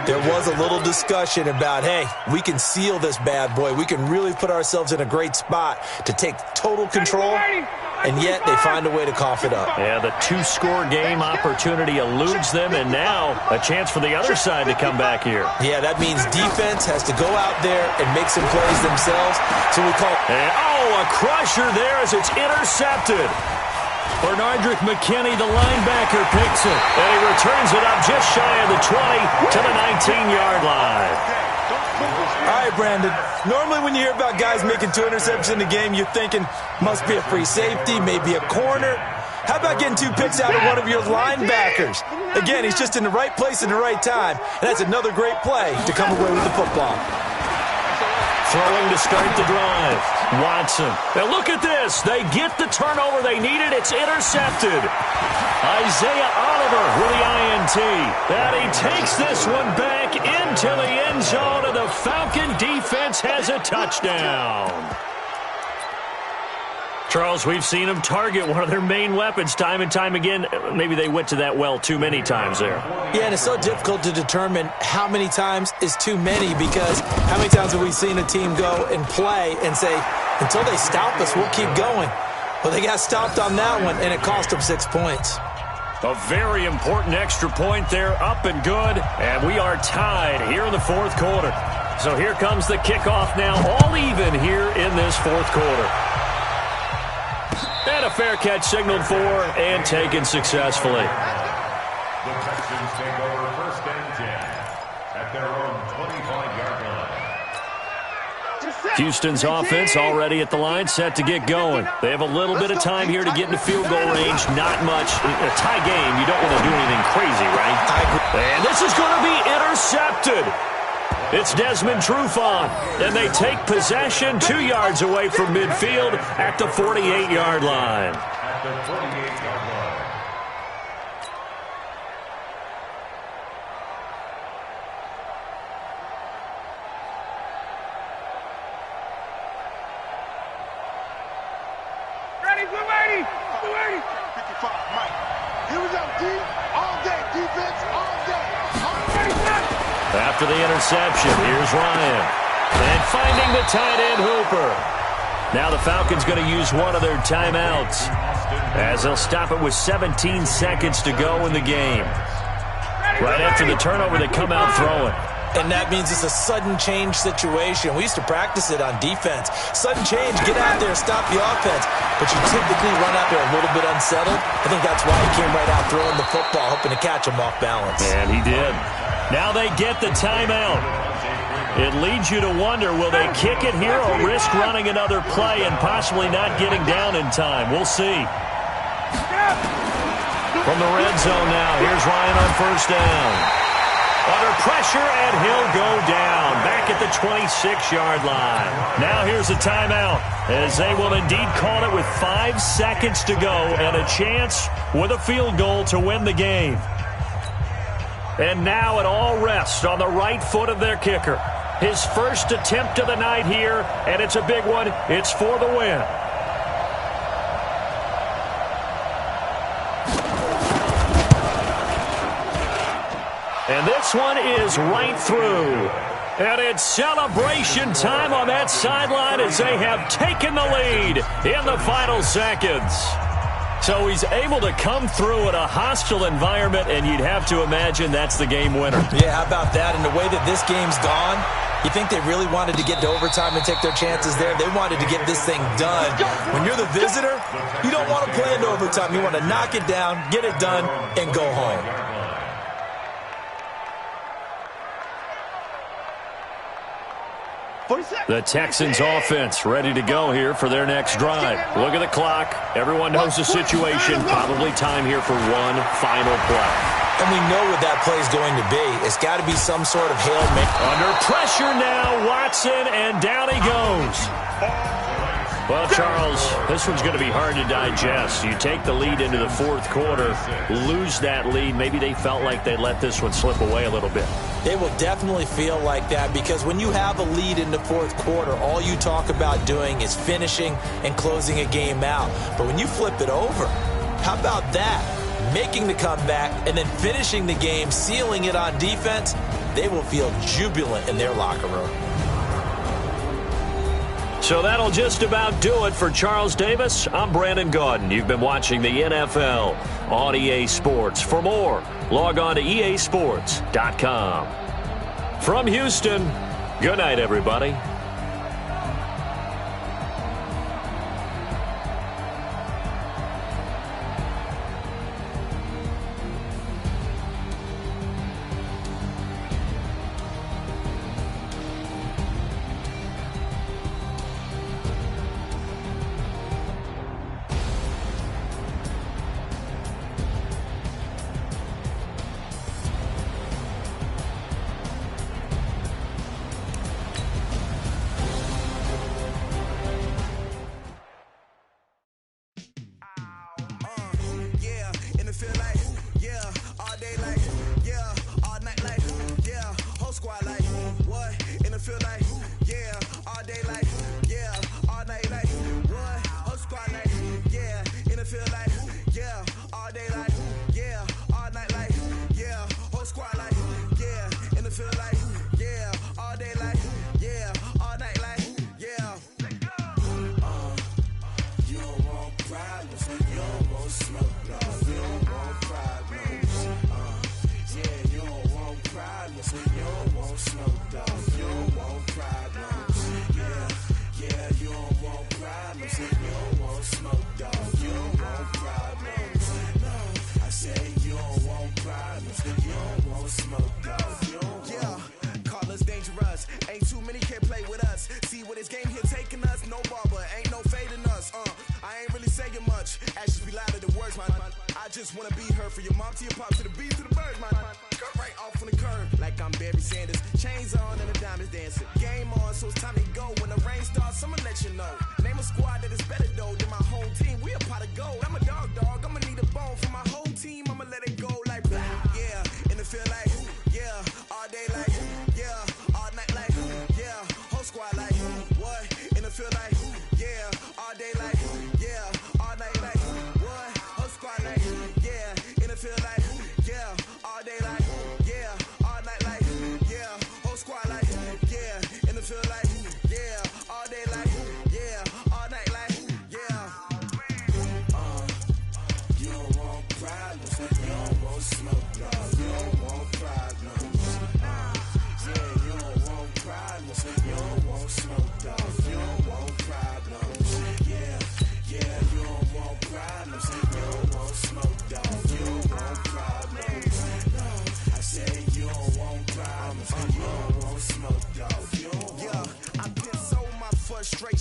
There was a little discussion about, hey, we can seal this bad boy. We can really put ourselves in a great spot to take total control, and yet they find a way to cough it up. Yeah, the two-score game opportunity eludes them, and now a chance for the other side to come back here. Yeah, that means defense has to go out there and make some plays themselves. So we call... And, a crusher there as it's intercepted. Bernardrick McKinney, the linebacker, picks it, and he returns it up just shy of the 20 to the 19-yard line. All right, Brandon, normally when you hear about guys making 2 interceptions in a game, you're thinking must be a free safety, maybe a corner. How about getting 2 picks out of one of your linebackers? Again, he's just in the right place at the right time, and that's another great play to come away with the football. Throwing to start the drive. Watson. Now look at this. They get the turnover they needed. It's intercepted. Isaiah Oliver with the INT. And he takes this one back into the end zone, and the Falcon defense has a touchdown. Charles, we've seen them target one of their main weapons time and time again. Maybe they went to that well too many times there. Yeah, and it's so difficult to determine how many times is too many, because how many times have we seen a team go and play and say, until they stop us, we'll keep going. Well, they got stopped on that one, and it cost them 6 points. A very important extra point there, up and good, and we are tied here in the fourth quarter. So here comes the kickoff now, all even here in this fourth quarter. And a fair catch signaled for and taken successfully. The Texans take over 1st and 10 at their own 25-yard line. Houston's offense already at the line, set to get going. They have a little bit of time here to get into field goal range. Not much. A tie game, you don't want to do anything crazy, right? And this is going to be intercepted. It's Desmond Trufant, and they take possession 2 yards away from midfield at the 48-yard line. At the 48-yard line. Ready, we're ready. We're ready. 55, Mike. Here we go, D. All day, defense, all day. All ready, set. After the interception, here's Ryan. And finding the tight end, Hooper. Now the Falcons going to use one of their timeouts, as they'll stop it with 17 seconds to go in the game. Right after the turnover, they come out throwing. And that means it's a sudden change situation. We used to practice it on defense. Sudden change, get out there, stop the offense. But you typically run out there a little bit unsettled. I think that's why he came right out throwing the football, hoping to catch him off balance. And he did. Now they get the timeout. It leads you to wonder, will they kick it here or risk running another play and possibly not getting down in time? We'll see. From the red zone now, here's Ryan on 1st down. Under pressure, and he'll go down back at the 26-yard line. Now here's a timeout, as they will indeed call it with 5 seconds to go and a chance with a field goal to win the game. And now it all rests on the right foot of their kicker. His first attempt of the night here, and it's a big one. It's for the win. And this one is right through. And it's celebration time on that sideline as they have taken the lead in the final seconds. So he's able to come through in a hostile environment, and you'd have to imagine that's the game winner. Yeah, how about that? And the way that this game's gone, you think they really wanted to get to overtime and take their chances there? They wanted to get this thing done. When you're the visitor, you don't want to play into overtime. You want to knock it down, get it done, and go home. The Texans offense ready to go here for their next drive. Look at the clock. Everyone knows the situation. Probably time here for one final play. And we know what that play is going to be. It's got to be some sort of Hail Mary. Under pressure now, Watson, and down he goes. Well, Charles, this one's going to be hard to digest. You take the lead into the fourth quarter, lose that lead. Maybe they felt like they let this one slip away a little bit. They will definitely feel like that, because when you have a lead in the fourth quarter, all you talk about doing is finishing and closing a game out. But when you flip it over, how about that? Making the comeback and then finishing the game, sealing it on defense. they will feel jubilant in their locker room. So that'll just about do it for Charles Davis. I'm Brandon Gaudin. You've been watching the NFL on EA Sports. For more, log on to easports.com. From Houston, good night, everybody.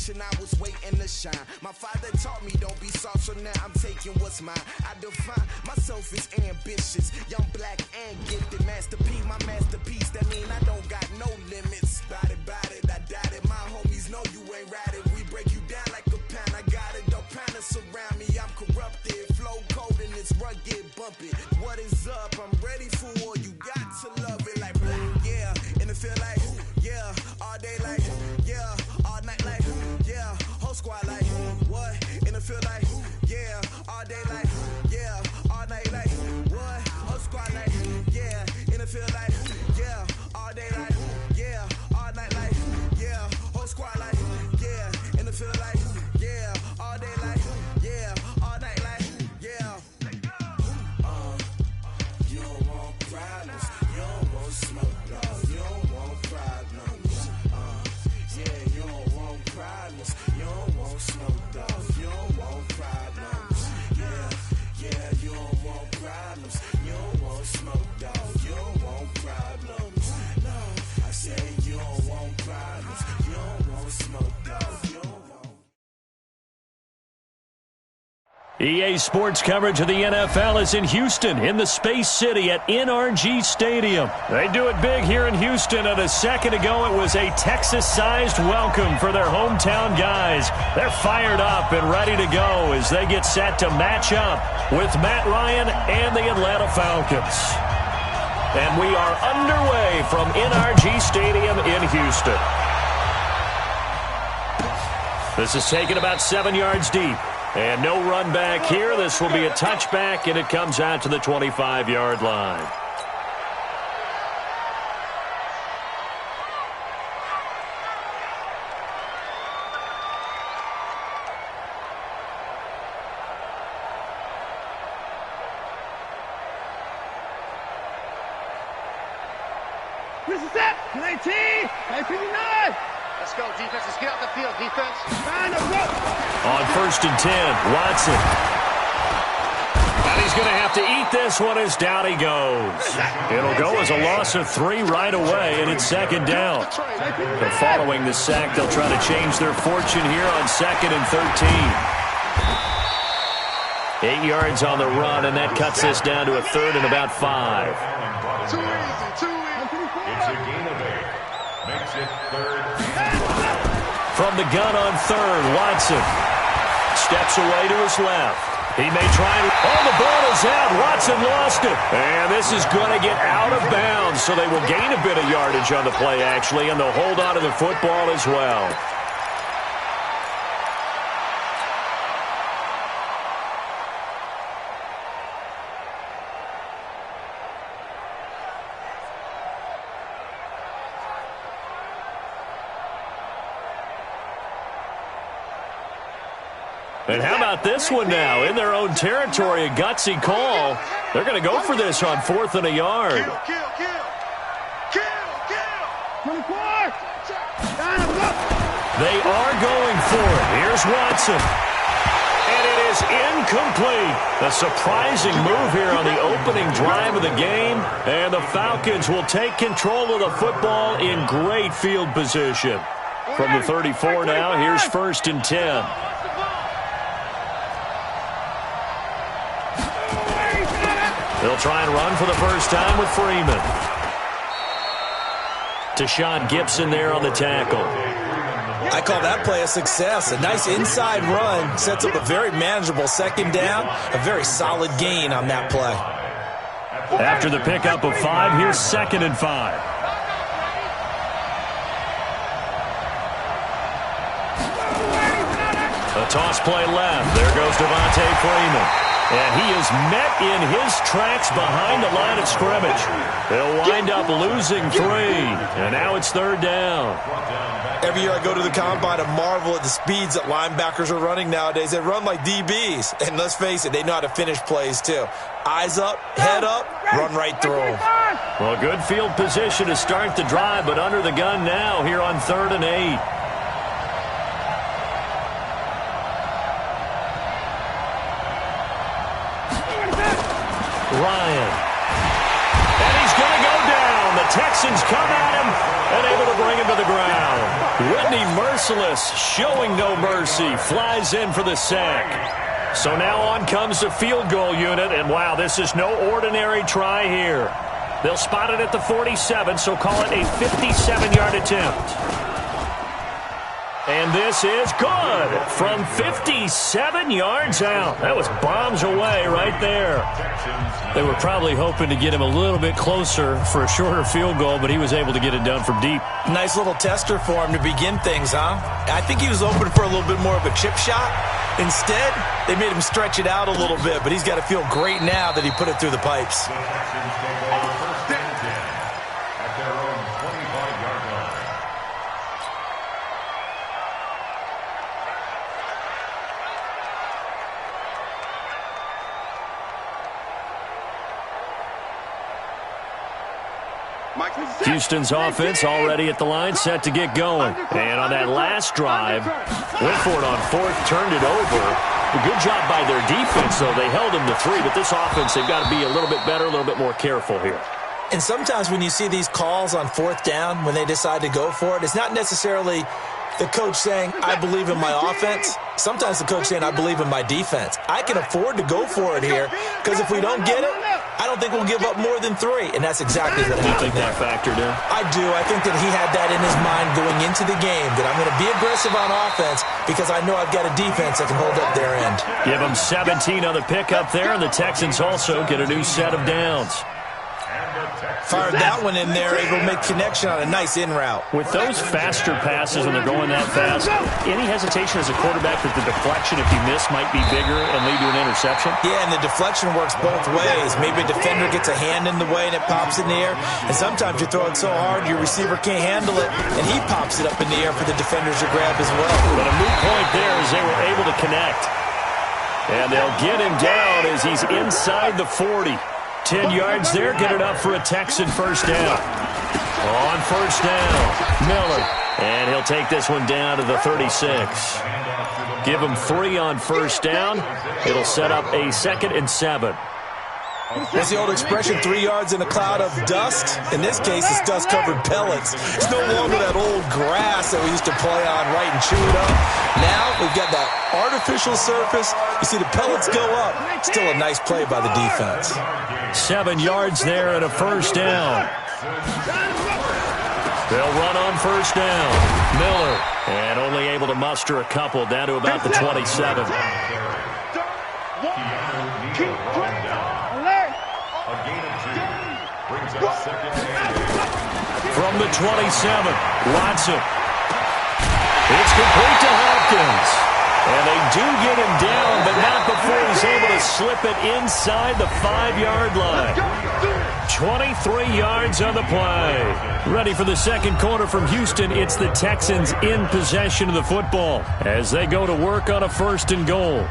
I was waiting to shine. My father taught me don't be soft, so now I'm taking what's mine. I define myself as ambitious, young, black, and gifted. Master P, my masterpiece. That mean I don't got no limits. Bout it, I doubt it. My homies know you ain't ratted. We break you down like a pound. I got it, don't panic surround me. I'm corrupted, flow cold and it's rugged, bumpy. What is up? I'm ready for war. You got to love it like black, yeah. And it feel like, yeah, all day like, yeah, all night like, yeah, whole squad like, what? And it feel like, yeah, all day like, yeah, all night like, what? Whole squad like, yeah, and it feel like, yeah, all day like, yeah, all night like, yeah, whole squad like, yeah, and it feel like, yeah, all day like, yeah, all night like, yeah. You don't want problems, you don't want smoke, no, you don't want problems. Yeah, you don't want problems, you don't want smoke, dog, you don't want problems. Yeah, you don't want problems, you don't want smoke, dog, you don't want problems. No, I say you don't want problems, you don't want smoke, dog, you don't want. EA Sports coverage of the NFL is in Houston, in the Space City at NRG Stadium. They do it big here in Houston, and a second ago it was a Texas-sized welcome for their hometown guys. They're fired up and ready to go as they get set to match up with Matt Ryan and the Atlanta Falcons. And we are underway from NRG Stadium in Houston. This is taken about 7 yards deep. And no run back here. This will be a touchback, and it comes out to the 25-yard line. This is it. 19. 59. Let's go, defense. Let's get out the field, defense. On 1st and 10, Watson. And he's going to have to eat this one as down he goes. It'll go as a loss of 3 right away, and it's 2nd down. But following the sack, they'll try to change their fortune here on 2nd and 13. 8 yards on the run, and that cuts this down to a 3rd and about 5. Too easy, too easy. It's a gain of 8. Makes it 3rd. From the gun on 3rd, Watson steps away to his left. He may try to... Oh, the ball is out. Watson lost it. And this is going to get out of bounds, so they will gain a bit of yardage on the play, actually, and they'll hold on to the football as well. And how about this one now? In their own territory, a gutsy call. They're going to go for this on 4th and a yard. They are going for it. Here's Watson. And it is incomplete. A surprising move here on the opening drive of the game. And the Falcons will take control of the football in great field position. From the 34 now, here's 1st and 10. They'll try and run for the first time with Freeman. Deshaun Gibson there on the tackle. I call that play a success. A nice inside run sets up a very manageable 2nd down. A very solid gain on that play. After the pickup of 5, here's 2nd and 5. A toss play left. There goes Devontae Freeman. And he is met in his tracks behind the line of scrimmage. They'll wind up losing 3. And now it's 3rd down. Every year I go to the combine and marvel at the speeds that linebackers are running nowadays. They run like DBs. And let's face it, they know how to finish plays too. Eyes up, head up, run right through them. Well, good field position to start the drive, but under the gun now here on 3rd and 8. Ryan. And he's going to go down. The Texans come at him and able to bring him to the ground. Whitney Merciless, showing no mercy, flies in for the sack. So now on comes the field goal unit, and wow, this is no ordinary try here. They'll spot it at the 47, so call it a 57-yard attempt. And this is good from 57 yards out. That was bombs away right there. They were probably hoping to get him a little bit closer for a shorter field goal, but he was able to get it done from deep. Nice little tester for him to begin things, huh? I think he was open for a little bit more of a chip shot. Instead, they made him stretch it out a little bit, but he's got to feel great now that he put it through the pipes. Houston's offense already at the line, set to get going. And on that last drive, went for it on 4th, turned it over. A good job by their defense, though. They held them to 3, but this offense, they've got to be a little bit better, a little bit more careful here. And sometimes when you see these calls on 4th down, when they decide to go for it, it's not necessarily the coach saying, I believe in my offense. Sometimes the coach saying, I believe in my defense. I can afford to go for it here, because if we don't get it, I don't think we'll give up more than 3, and that's exactly what happened. Do you think that factored in? I do. I think that he had that in his mind going into the game, that I'm going to be aggressive on offense because I know I've got a defense that can hold up their end. Give them 17 on the pickup there, and the Texans also get a new set of downs. Fired that one in there, able to make connection on a nice in route. With those faster passes when they're going that fast, any hesitation as a quarterback that the deflection, if you miss, might be bigger and lead to an interception? Yeah, and the deflection works both ways. Maybe a defender gets a hand in the way and it pops in the air, and sometimes you throw it so hard your receiver can't handle it, and he pops it up in the air for the defenders to grab as well. But a moot point there is they were able to connect. And they'll get him down as he's inside the 40. 10 yards there, get it up for a Texan first down. On first down, Miller. And he'll take this one down to the 36. Give him 3 on first down. It'll set up a 2nd and 7. What's the old expression, 3 yards in a cloud of dust? In this case, it's dust-covered pellets. It's no longer that old grass that we used to play on, right, and chew it up. Now we've got that artificial surface. You see the pellets go up. Still a nice play by the defense. 7 yards there and a first down. They'll run on first down. Miller, and only able to muster a couple down to about the 27. From the 27, Watson. It's complete to Hopkins. And they do get him down, but not before he's able to slip it inside the 5-yard line. 23 yards on the play. Ready for the second quarter from Houston. It's the Texans in possession of the football as they go to work on a 1st and goal.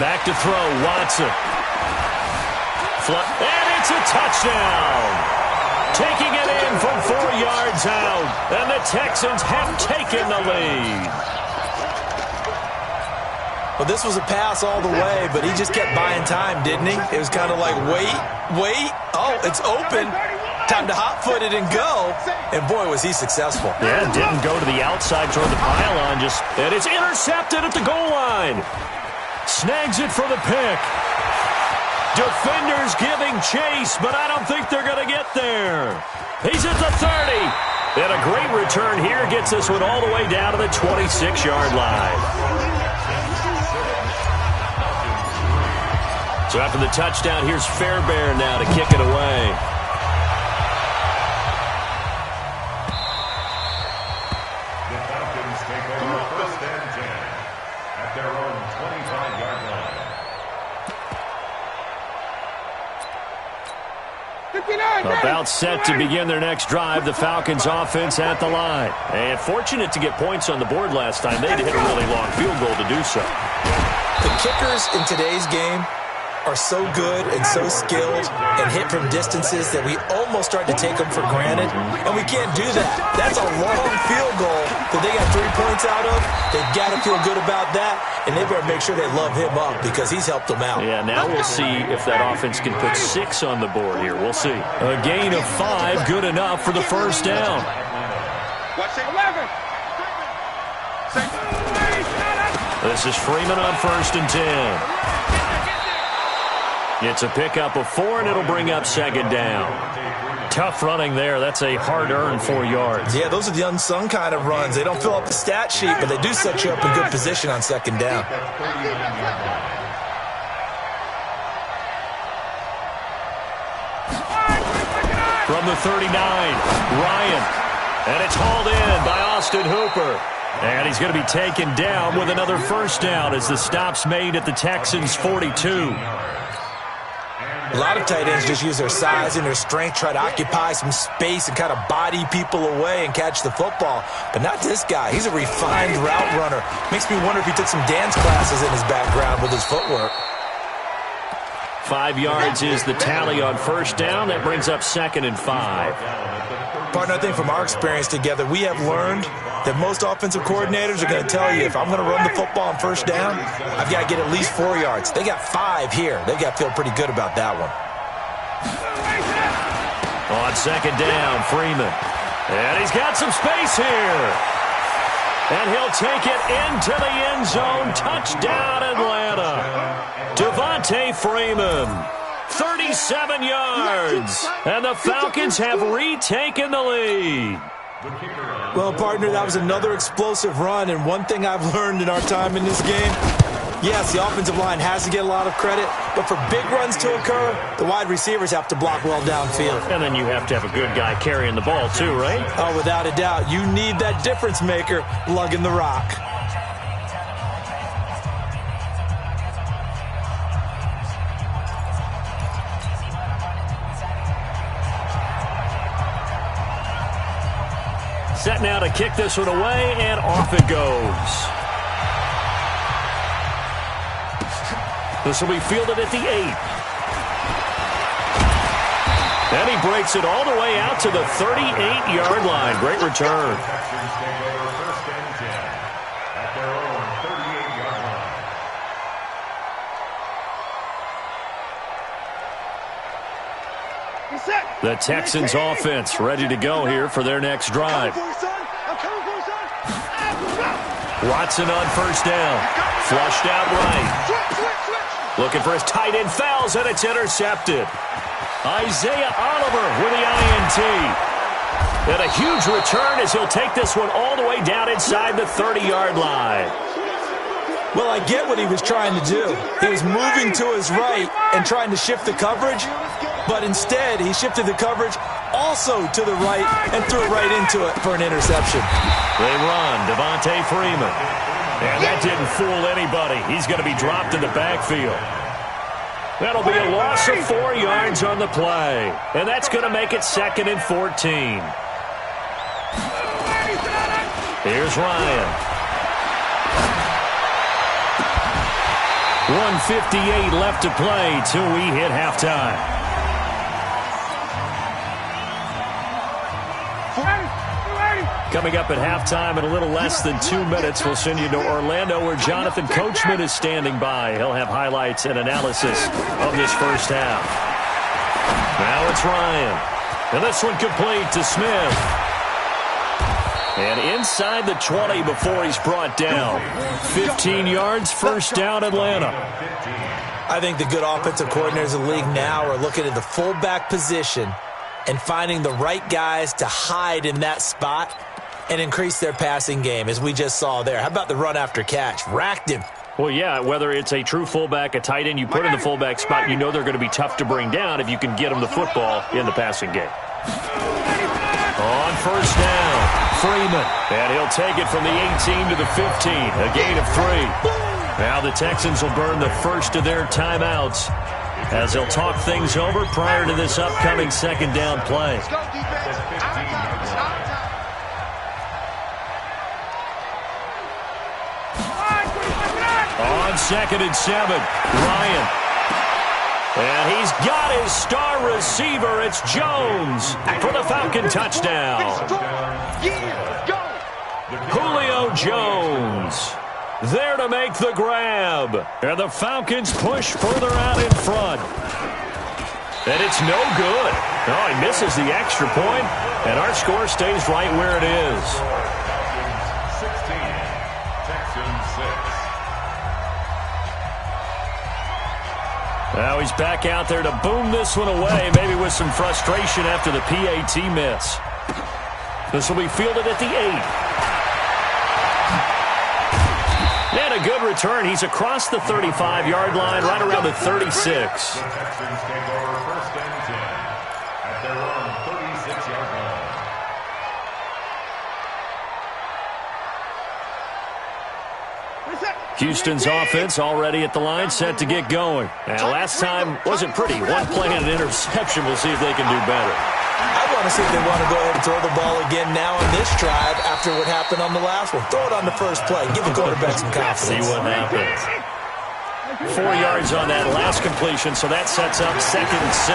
Back to throw, Watson. And it's a touchdown. Taking it in from 4 yards out. And the Texans have taken the lead. Well, this was a pass all the way, but he just kept buying time, didn't he? It was kind of like, wait. Oh, it's open. Time to hot-foot it and go. And, boy, was he successful. Yeah, didn't go to the outside toward the pylon. And it's intercepted at the goal line. Snags it for the pick. Defenders giving chase, but I don't think they're going to get there. He's at the 30. And a great return here gets this one all the way down to the 26-yard line. So after the touchdown, here's Fairbairn now to kick it away. The Falcons take over 1st and 10 at their own 25-yard line. 59, about set to begin their next drive. The Falcons offense at the line. And fortunate to get points on the board last time. They had to hit a really long field goal to do so. The kickers in today's game are so good and so skilled and hit from distances that we almost start to take them for granted, and we can't do that. That's a long field goal that they got 3 points out of. They've got to feel good about that, and they better make sure they love him up because he's helped them out. Yeah, now we'll see if that offense can put 6 on the board here. We'll see. A gain of 5, good enough for the first down. Watch it. 11. This is Freeman on 1st and 10. It's a pickup of 4, and it'll bring up 2nd down. Tough running there. That's a hard-earned 4 yards. Yeah, those are the unsung kind of runs. They don't fill up the stat sheet, but they do set you up in good position on 2nd down. From the 39, Ryan. And it's hauled in by Austin Hooper. And he's going to be taken down with another first down as the stop's made at the Texans' 42. A lot of tight ends just use their size and their strength, try to occupy some space and kind of body people away and catch the football. But not this guy. He's a refined route runner. Makes me wonder if he took some dance classes in his background with his footwork. 5 yards is the tally on first down. That brings up 2nd and 5. Partner, I think from our experience together, we have learned that most offensive coordinators are going to tell you, if I'm going to run the football on first down, I've got to get at least 4 yards. They got 5 here. They've got to feel pretty good about that one. On 2nd down, Freeman. And he's got some space here. And he'll take it into the end zone. Touchdown, Atlanta. Devontae Freeman. 37 yards. And the Falcons have retaken the lead. Well, partner, that was another explosive run, and one thing I've learned in our time in this game, yes, the offensive line has to get a lot of credit, but for big runs to occur, the wide receivers have to block well downfield. And then you have to have a good guy carrying the ball too, right? Oh, without a doubt. You need that difference maker lugging the rock. Set now to kick this one away, and off it goes. This will be fielded at the 8. And he breaks it all the way out to the 38-yard line. Great return. Texans take over first and 10 at their own 38-yard line. The Texans offense ready to go here for their next drive. Watson on first down. Flushed out right. Looking for his tight end, fouls, and it's intercepted. Isaiah Oliver with the INT. And a huge return as he'll take this one all the way down inside the 30-yard line. Well, I get what he was trying to do. He was moving to his right and trying to shift the coverage, but instead he shifted the coverage also to the right and threw it right into it for an interception. They run, Devontae Freeman. And that didn't fool anybody. He's going to be dropped in the backfield. That'll be a loss of 4 yards on the play. And that's going to make it 2nd and 14. Here's Ryan. 1:58 left to play till we hit halftime. Coming up at halftime in a little less than 2 minutes, we'll send you to Orlando where Jonathan Coachman is standing by. He'll have highlights and analysis of this first half. Now it's Ryan. And this one complete to Smith. And inside the 20 before he's brought down. 15 yards, first down Atlanta. I think the good offensive coordinators in the league now are looking at the fullback position and finding the right guys to hide in that spot and increase their passing game, as we just saw there. How about the run after catch? Racked him. Well, yeah, whether it's a true fullback, a tight end you put in the fullback spot, you know they're going to be tough to bring down if you can get them the football in the passing game. On first down, Freeman. And he'll take it from the 18 to the 15, a gain of 3. Now the Texans will burn the first of their timeouts as they'll talk things over prior to this upcoming second down play. On 2nd and 7, Ryan. And he's got his star receiver. It's Jones for the Falcon touchdown. Julio Jones there to make the grab. And the Falcons push further out in front. And it's no good. Oh, he misses the extra point, and our score stays right where it is. 16, Texans 6. Now he's back out there to boom this one away, maybe with some frustration after the PAT miss. This will be fielded at the 8. And a good return. He's across the 35-yard line, right around the 36. The Texans take over first and 10 at their own 36-yard line. Houston's offense already at the line, set to get going. And last time wasn't pretty. One play and an interception. We'll see if they can do better. I want to see if they want to go ahead and throw the ball again now on this drive after what happened on the last one. Throw it on the first play. Give the quarterback some confidence. See what happens. 4 yards on that last completion, so that sets up 2nd and 6.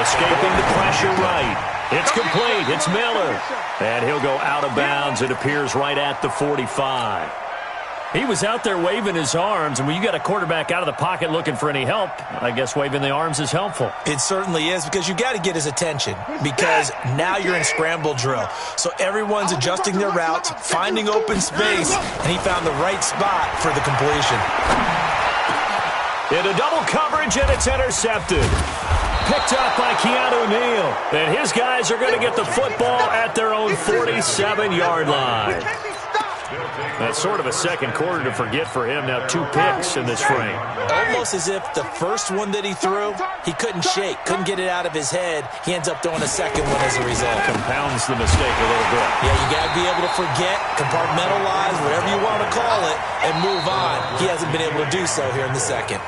Escaping the pressure right. It's complete. It's Miller. And he'll go out of bounds. It appears right at the 45. He was out there waving his arms, and when you got a quarterback out of the pocket looking for any help, I guess waving the arms is helpful. It certainly is, because you got to get his attention, because now you're in scramble drill. So everyone's adjusting their routes, finding open space, and he found the right spot for the completion. Into double coverage, and it's intercepted. Picked up by Keanu Neal. And his guys are going to get the football at their own 47-yard line. That's sort of a second quarter to forget for him. Now 2 picks in this frame. Almost as if the first one that he threw, he couldn't shake, couldn't get it out of his head. He ends up throwing a second one as a result. Compounds the mistake a little bit. Yeah, you got to be able to forget, compartmentalize, whatever you want to call it, and move on. He hasn't been able to do so here in the second.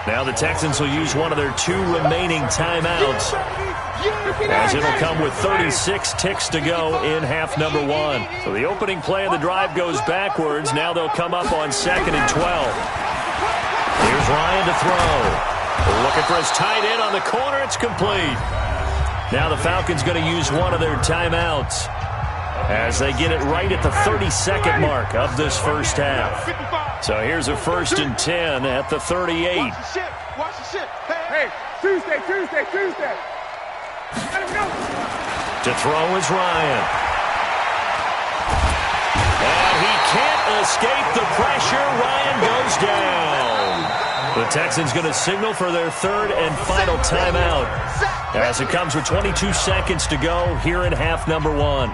Now the Texans will use one of their 2 remaining timeouts as it'll come with 36 ticks to go in half number 1. So the opening play of the drive goes backwards. Now they'll come up on 2nd and 12. Here's Ryan to throw. Looking for his tight end on the corner. It's complete. Now the Falcons going to use one of their timeouts as they get it right at the 32nd mark of this first half. So here's a 1st and 10 at the 38. Watch the shit. Hey, Tuesday. Let him go. To throw is Ryan. And he can't escape the pressure. Ryan goes down. The Texans going to signal for their 3rd and final timeout as it comes with 22 seconds to go here in half number 1.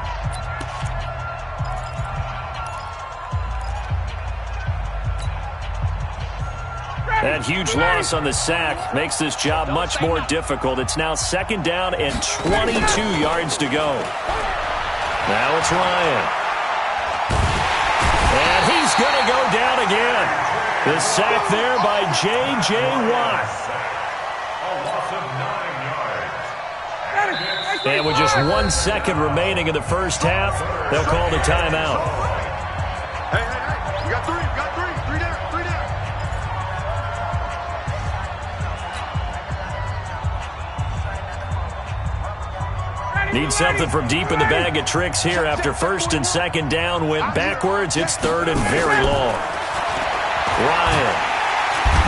That huge loss on the sack makes this job much more difficult. It's now 2nd down and 22 yards to go. Now it's Ryan. And he's going to go down again. The sack there by J.J. Watt. A loss of 9 yards. And with just 1 second remaining in the first half, they'll call the timeout. Hey. You got 3. Three down. Need something from deep in the bag of tricks here after 1st and 2nd down went backwards. It's 3rd and very long. Ryan.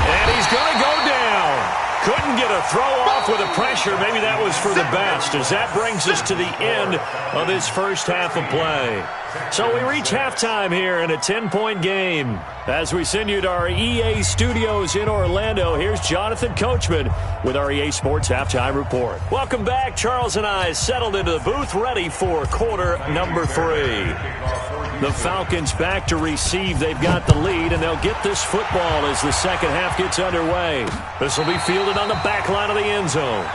And he's going to go down. Couldn't get a throw off with the pressure. Maybe that was for the best, as that brings us to the end of this first half of play. So we reach halftime here in a 10-point game. As we send you to our EA studios in Orlando, here's Jonathan Coachman with our EA Sports Halftime Report. Welcome back. Charles and I settled into the booth, ready for quarter number 3. The Falcons back to receive. They've got the lead, and they'll get this football as the second half gets underway. This will be fielded on the back line of the end zone.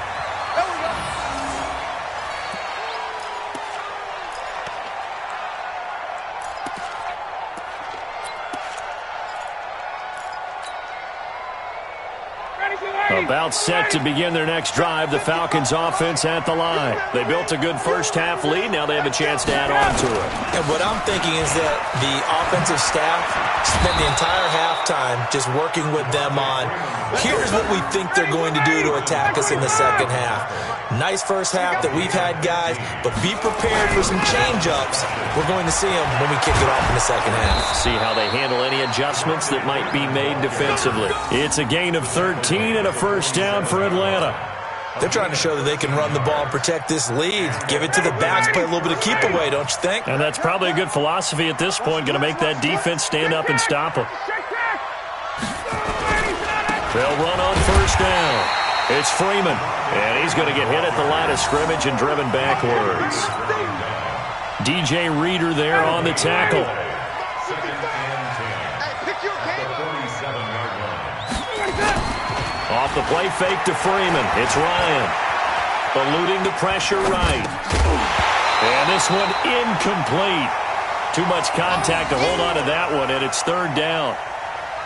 About set to begin their next drive, the Falcons offense at the line. They built a good first half lead. Now they have a chance to add on to it. And what I'm thinking is that the offensive staff spent the entire halftime just working with them on, here's what we think they're going to do to attack us in the second half. Nice first half that we've had, guys, but be prepared for some change-ups. We're going to see them when we kick it off in the second half. See how they handle any adjustments that might be made defensively. It's a gain of 13 and a first down for Atlanta. They're trying to show that they can run the ball and protect this lead. Give it to the backs, play a little bit of keep away, don't you think? And that's probably a good philosophy at this point, going to make that defense stand up and stop them. They'll run on first down. It's Freeman, and he's going to get hit at the line of scrimmage and driven backwards. DJ Reader there on the tackle. Off the play fake to Freeman. It's Ryan. Eluding the pressure right. And this one incomplete. Too much contact to hold on to that one, and it's 3rd down.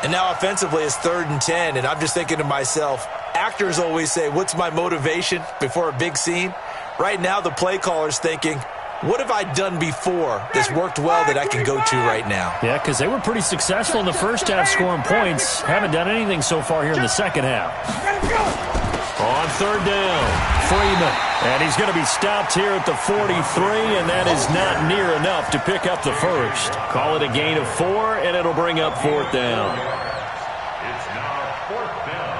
And now offensively it's 3rd and 10, and I'm just thinking to myself, actors always say, what's my motivation before a big scene? Right now the play caller's thinking, what have I done before that's worked well that I can go to right now? Yeah, because they were pretty successful in the first half scoring points. Haven't done anything so far here in the second half. On 3rd down, Freeman. And he's going to be stopped here at the 43, and that is not near enough to pick up the first. Call it a gain of 4, and it'll bring up 4th down. It's now 4th down.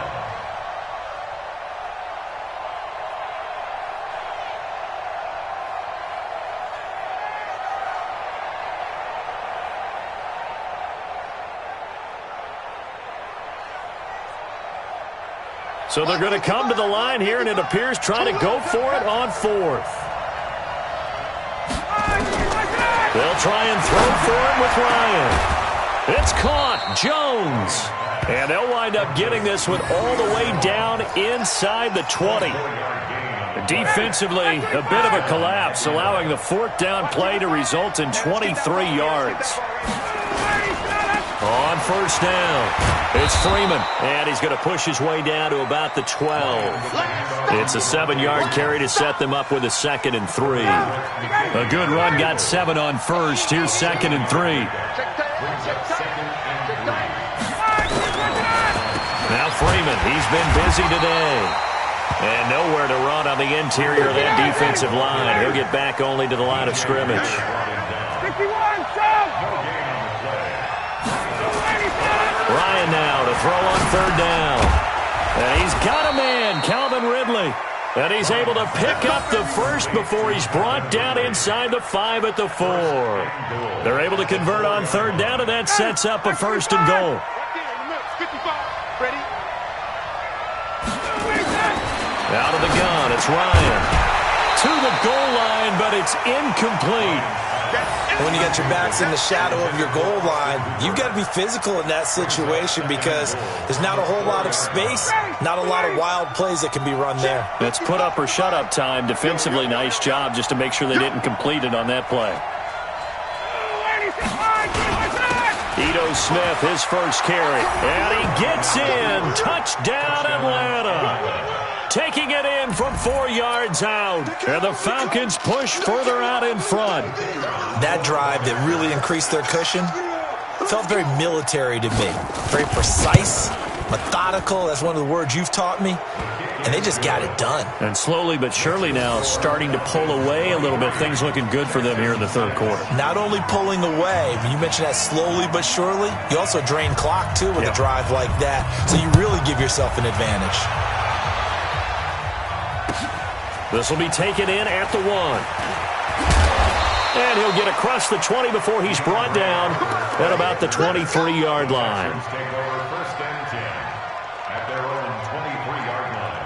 So they're going to come to the line here, and it appears trying to go for it on 4th. They'll try and throw for it with Ryan. It's caught. Jones. And they'll wind up getting this one all the way down inside the 20. Defensively, a bit of a collapse, allowing the 4th down play to result in 23 yards. On first down, it's Freeman, and he's going to push his way down to about the 12. It's a 7-yard carry to set them up with a 2nd and 3. A good run got 7 on first. Here's 2nd and 3. Now Freeman, he's been busy today. And nowhere to run on the interior of that defensive line. He'll get back only to the line of scrimmage. 51, jump! Ryan now to throw on 3rd down. And he's got a man, Calvin Ridley. And he's able to pick up the first before he's brought down inside the 5 at the 4. They're able to convert on 3rd down, and that sets up a 1st and goal. Out of the gun, it's Ryan. To the goal line, but it's incomplete. When you got your backs in the shadow of your goal line, you've got to be physical in that situation because there's not a whole lot of space, not a lot of wild plays that can be run there. That's put up or shut up time. Defensively, nice job just to make sure they didn't complete it on that play. Ito Smith, his first carry. And he gets in. Touchdown, Atlanta. Taking it in from 4 yards out. And the Falcons push further out in front. That drive that really increased their cushion felt very military to me. Very precise, methodical. That's one of the words you've taught me. And they just got it done. And slowly but surely now starting to pull away a little bit. Things looking good for them here in the 3rd quarter. Not only pulling away, but you mentioned that slowly but surely. You also drain clock, too, with a drive like that. So you really give yourself an advantage. This will be taken in at the 1. And he'll get across the 20 before he's brought down at about the 23-yard line. First and 10 at their own 23-yard line.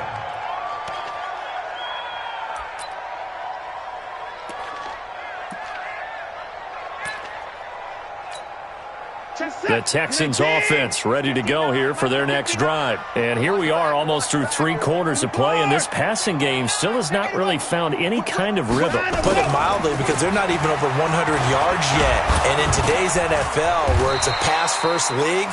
The Texans offense ready to go here for their next drive. And here we are almost through 3 quarters of play, and this passing game still has not really found any kind of rhythm. Put it mildly, because they're not even over 100 yards yet. And in today's NFL, where it's a pass-first league,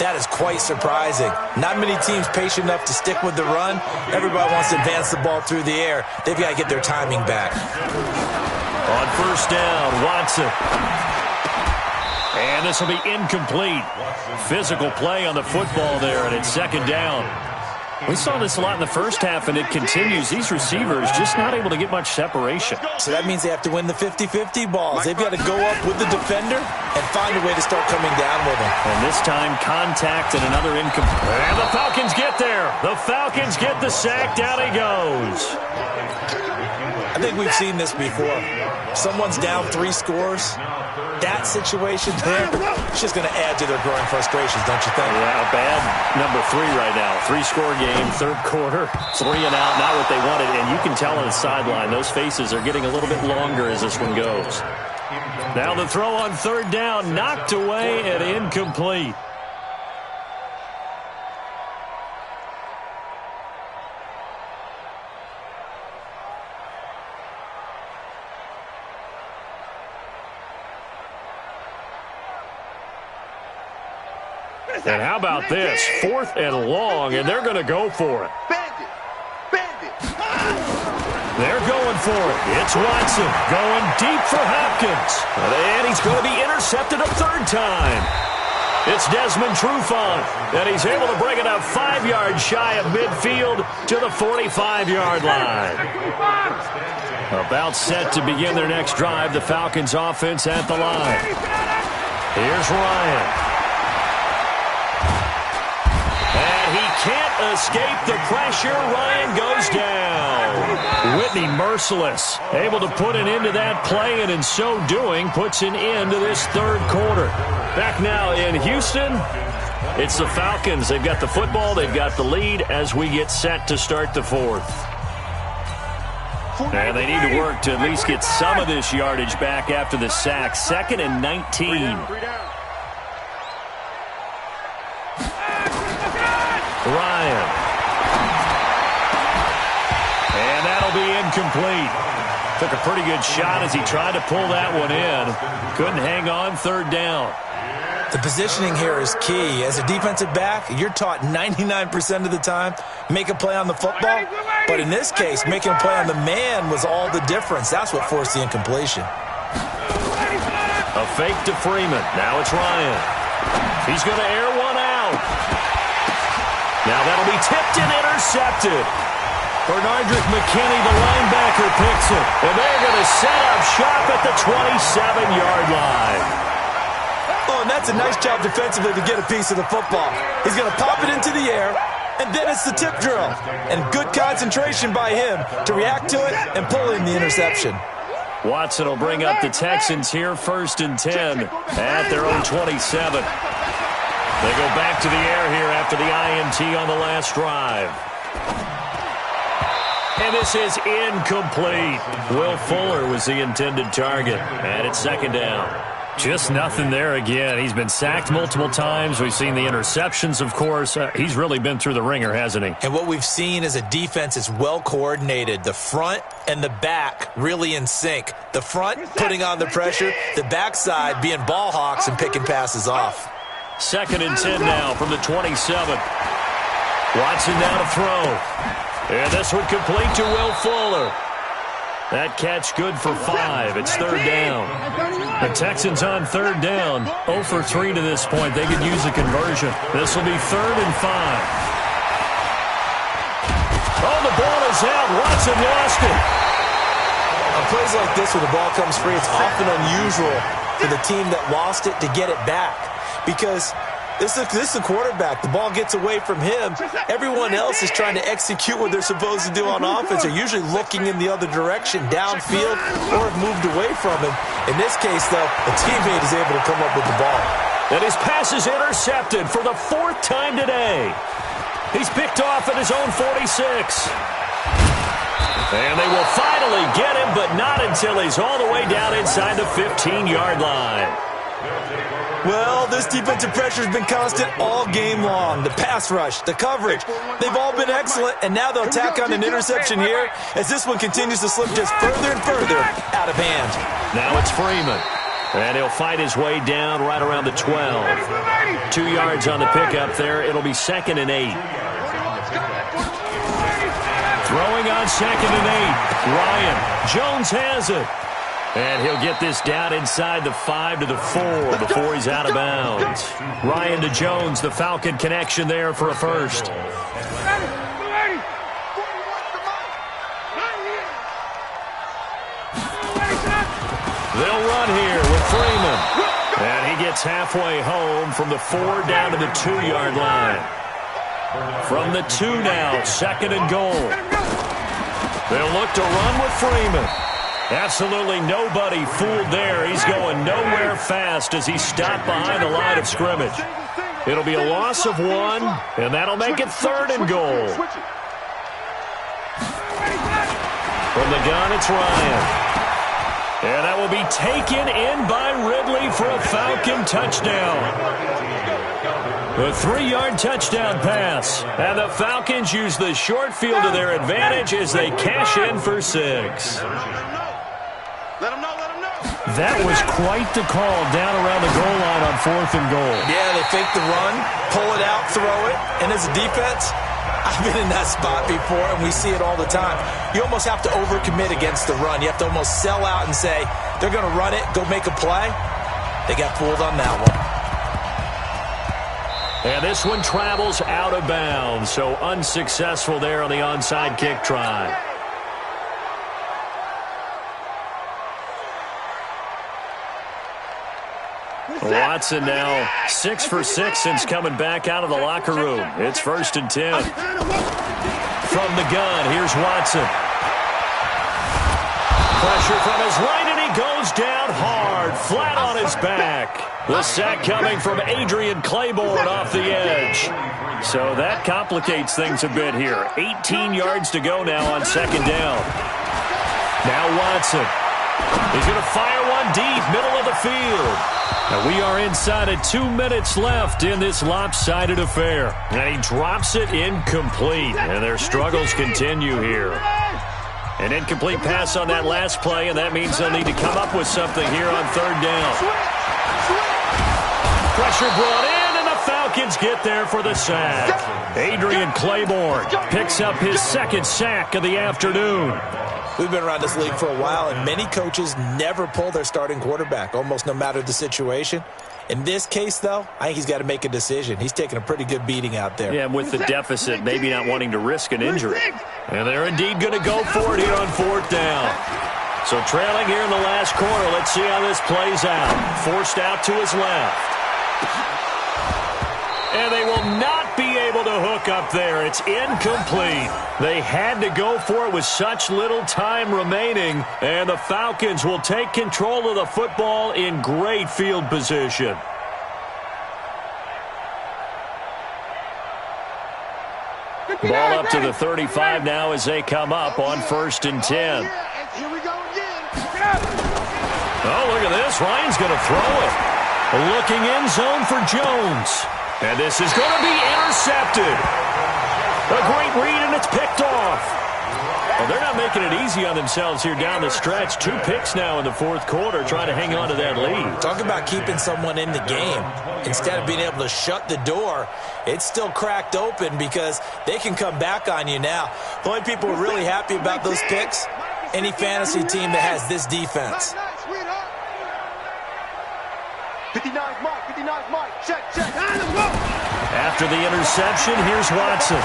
that is quite surprising. Not many teams patient enough to stick with the run. Everybody wants to advance the ball through the air. They've got to get their timing back. On first down, Watson. And this will be incomplete. Physical play on the football there, and it's 2nd down. We saw this a lot in the first half, and it continues. These receivers just not able to get much separation. So that means they have to win the 50-50 balls. They've got to go up with the defender and find a way to start coming down with him. And this time, contact and another incomplete. And the Falcons get there. The Falcons get the sack. Down he goes. I think we've seen this before. Someone's down 3 scores. That situation there, it's just going to add to their growing frustrations, don't you think? Yeah, bad number 3 right now. 3-score game, 3rd quarter, 3 and out, not what they wanted. And you can tell on the sideline, those faces are getting a little bit longer as this one goes. Now the throw on 3rd down, knocked away and incomplete. And how about this? 4th and long, and they're going to go for it. They're going for it. It's Watson going deep for Hopkins. And he's going to be intercepted a 3rd time. It's Desmond Trufant, and he's able to bring it up 5 yards shy of midfield to the 45-yard line. About set to begin their next drive, the Falcons offense at the line. Here's Ryan. Can't escape the pressure. Ryan goes down. Whitney merciless. Able to put an end to that play, and in so doing, puts an end to this 3rd quarter. Back now in Houston, it's the Falcons. They've got the football. They've got the lead as we get set to start the 4th. And they need to work to at least get some of this yardage back after the sack. 2nd and 19. Ryan. And that'll be incomplete. Took a pretty good shot as he tried to pull that one in. Couldn't hang on third down. The positioning here is key. As a defensive back, you're taught 99% of the time, make a play on the football. But in this case, making a play on the man was all the difference. That's what forced the incompletion. A fake to Freeman. Now it's Ryan. He's going to air one out. Now that'll be tipped and intercepted. Bernardrick McKinney, the linebacker, picks it. And they're going to set up shop at the 27-yard line. Oh, and that's a nice job defensively to get a piece of the football. He's going to pop it into the air, and then it's the tip drill. And good concentration by him to react to it and pull in the interception. Watson will bring up the Texans here, 1st and 10 at their own 27. They go back to the air here after the INT on the last drive. And this is incomplete. Will Fuller was the intended target, and it's 2nd down. Just nothing there again. He's been sacked multiple times. We've seen the interceptions, of course. He's really been through the ringer, hasn't he? And what we've seen is a defense is well coordinated. The front and the back really in sync. The front putting on the pressure, the backside being ball hawks and picking passes off. 2nd and 10 now from the 27. Watson now to throw. And this one complete to Will Fuller. That catch good for 5. It's 3rd down. The Texans on 3rd down. 0 for 3 to this point. They could use a conversion. This will be 3rd and 5. Oh, the ball is out. Watson lost it. On plays like this where the ball comes free, it's often unusual for the team that lost it to get it back. Because this is the quarterback. The ball gets away from him. Everyone else is trying to execute what they're supposed to do on offense. They're usually looking in the other direction, downfield, or have moved away from him. In this case, though, a teammate is able to come up with the ball. And his pass is intercepted for the 4th time today. He's picked off at his own 46. And they will finally get him, but not until he's all the way down inside the 15-yard line. Well, this defensive pressure has been constant all game long. The pass rush, the coverage, they've all been excellent, and now they'll tack on an interception here as this one continues to slip just further and further out of hand. Now it's Freeman, and he'll fight his way down right around the 12. 2 yards on the pickup there. It'll be 2nd and 8. Throwing on 2nd and 8. Ryan. Jones has it. And he'll get this down inside the 5 to the 4 before he's out of bounds. Ryan to Jones, the Falcon connection there for a first. They'll run here with Freeman. And he gets halfway home from the 4 down to the 2-yard line. From the 2 now, 2nd and goal. They'll look to run with Freeman. Absolutely nobody fooled there. He's going nowhere fast as he stopped behind the line of scrimmage. It'll be a loss of 1, and that'll make it 3rd and goal. From the gun, it's Ryan. And that will be taken in by Ridley for a Falcon touchdown. A 3-yard touchdown pass. And the Falcons use the short field to their advantage as they cash in for 6. That was quite the call down around the goal line on 4th and goal. Yeah, they fake the run, pull it out, throw it. And as a defense, I've been in that spot before, and we see it all the time. You almost have to overcommit against the run. You have to almost sell out and say, they're going to run it, go make a play. They got fooled on that one. And this one travels out of bounds, so unsuccessful there on the onside kick try. Watson now 6 for 6 since coming back out of the locker room. It's 1st and 10. From the gun, here's Watson. Pressure from his right, and he goes down hard, flat on his back. The sack coming from Adrian Claiborne off the edge. So that complicates things a bit here. 18 yards to go now on 2nd down. Now Watson. He's going to fire one deep, middle of the field. And we are inside of 2 minutes left in this lopsided affair. And he drops it incomplete. And their struggles continue here. An incomplete pass on that last play, and that means they'll need to come up with something here on third down. Pressure brought in, and the Falcons get there for the sack. Adrian Claiborne picks up his second sack of the afternoon. We've been around this league for a while, and many coaches never pull their starting quarterback, almost no matter the situation. In this case, though, I think he's got to make a decision. He's taking a pretty good beating out there. Yeah, and with the deficit, maybe not wanting to risk an injury. And they're indeed going to go for it here on fourth down. So trailing here in the last quarter, let's see how this plays out. Forced out to his left. And they will not be able to hook up there. It's incomplete. They had to go for it with such little time remaining. And the Falcons will take control of the football in great field position. Ball up to the 35 now as they come up on 1st and 10. Here we go again. Oh, look at this. Ryan's going to throw it. Looking end zone for Jones. And this is going to be intercepted. A great read, and it's picked off. Well, they're not making it easy on themselves here down the stretch. 2 picks now in the fourth quarter, trying to hang on to that lead. Talk about keeping someone in the game. Instead of being able to shut the door, it's still cracked open because they can come back on you now. The only people who are really happy about those picks, any fantasy team that has this defense. 59 mark, 59 mark, check. After the interception, here's Watson.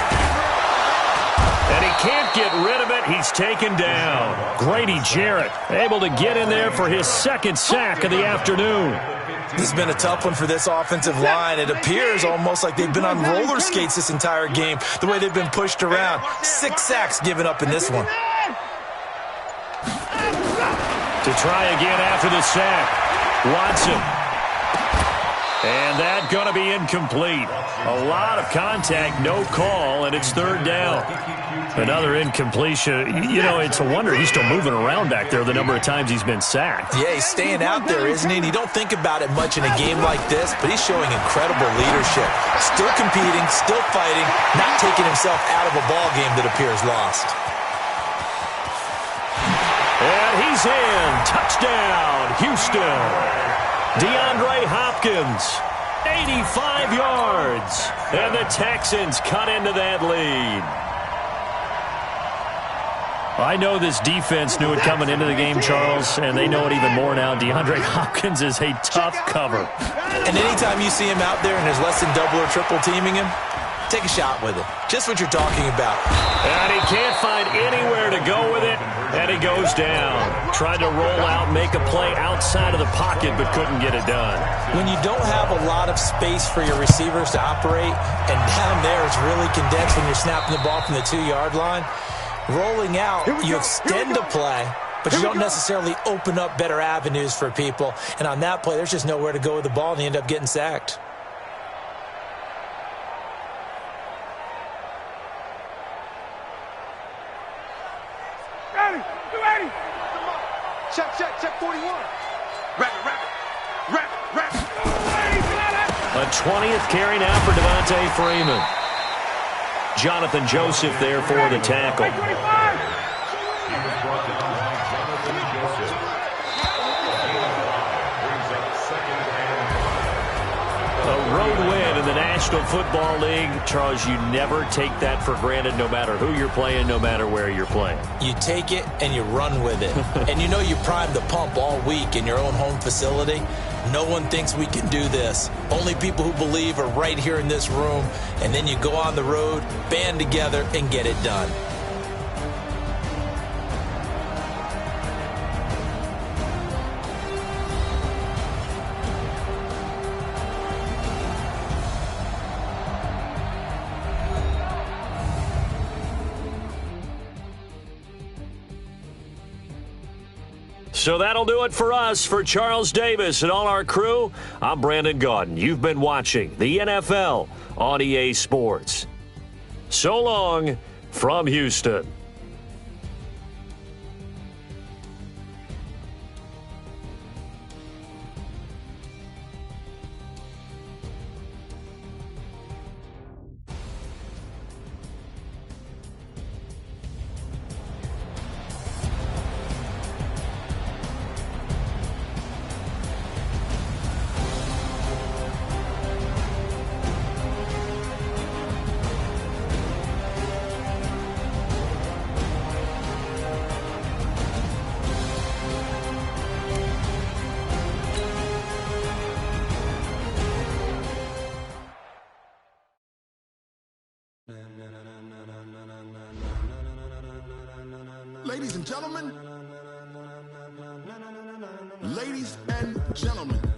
And he can't get rid of it. He's taken down. Grady Jarrett able to get in there for his second sack of the afternoon. This has been a tough one for this offensive line. It appears almost like they've been on roller skates this entire game, the way they've been pushed around. 6 sacks given up in this one. To try again after the sack. Watson. And that going to be incomplete. A lot of contact, no call, and it's third down. Another incompletion. You know, it's a wonder he's still moving around back there the number of times he's been sacked. Yeah, he's staying out there, isn't he? And you don't think about it much in a game like this, but he's showing incredible leadership. Still competing, still fighting, not taking himself out of a ball game that appears lost. And he's in. Touchdown, Houston. DeAndre Hopkins, 85 yards. And the Texans cut into that lead. I know this defense knew it coming into the game, Charles, and they know it even more now. DeAndre Hopkins is a tough cover. And anytime you see him out there and there's less than double or triple teaming him, take a shot with it. Just what you're talking about. And he can't find anywhere to go with it, and he goes down. Tried to roll out, make a play outside of the pocket, but couldn't get it done. When you don't have a lot of space for your receivers to operate, and down there it's really condensed when you're snapping the ball from the 2-yard line, rolling out, you extend the play, but you don't necessarily open up better avenues for people. And on that play, there's just nowhere to go with the ball, and you end up getting sacked. Check 41. Rapid. A 20th carry now for Devontae Freeman. Jonathan Joseph there for the tackle. A road win in the National Football League. Charles, you never take that for granted no matter who you're playing, no matter where you're playing. You take it and you run with it. And you know you primed the pump all week in your own home facility. No one thinks we can do this. Only people who believe are right here in this room. And then you go on the road, band together, and get it done. So that'll do it for us. For Charles Davis and all our crew, I'm Brandon Gaudin. You've been watching the NFL on EA Sports. So long from Houston. Ladies and gentlemen,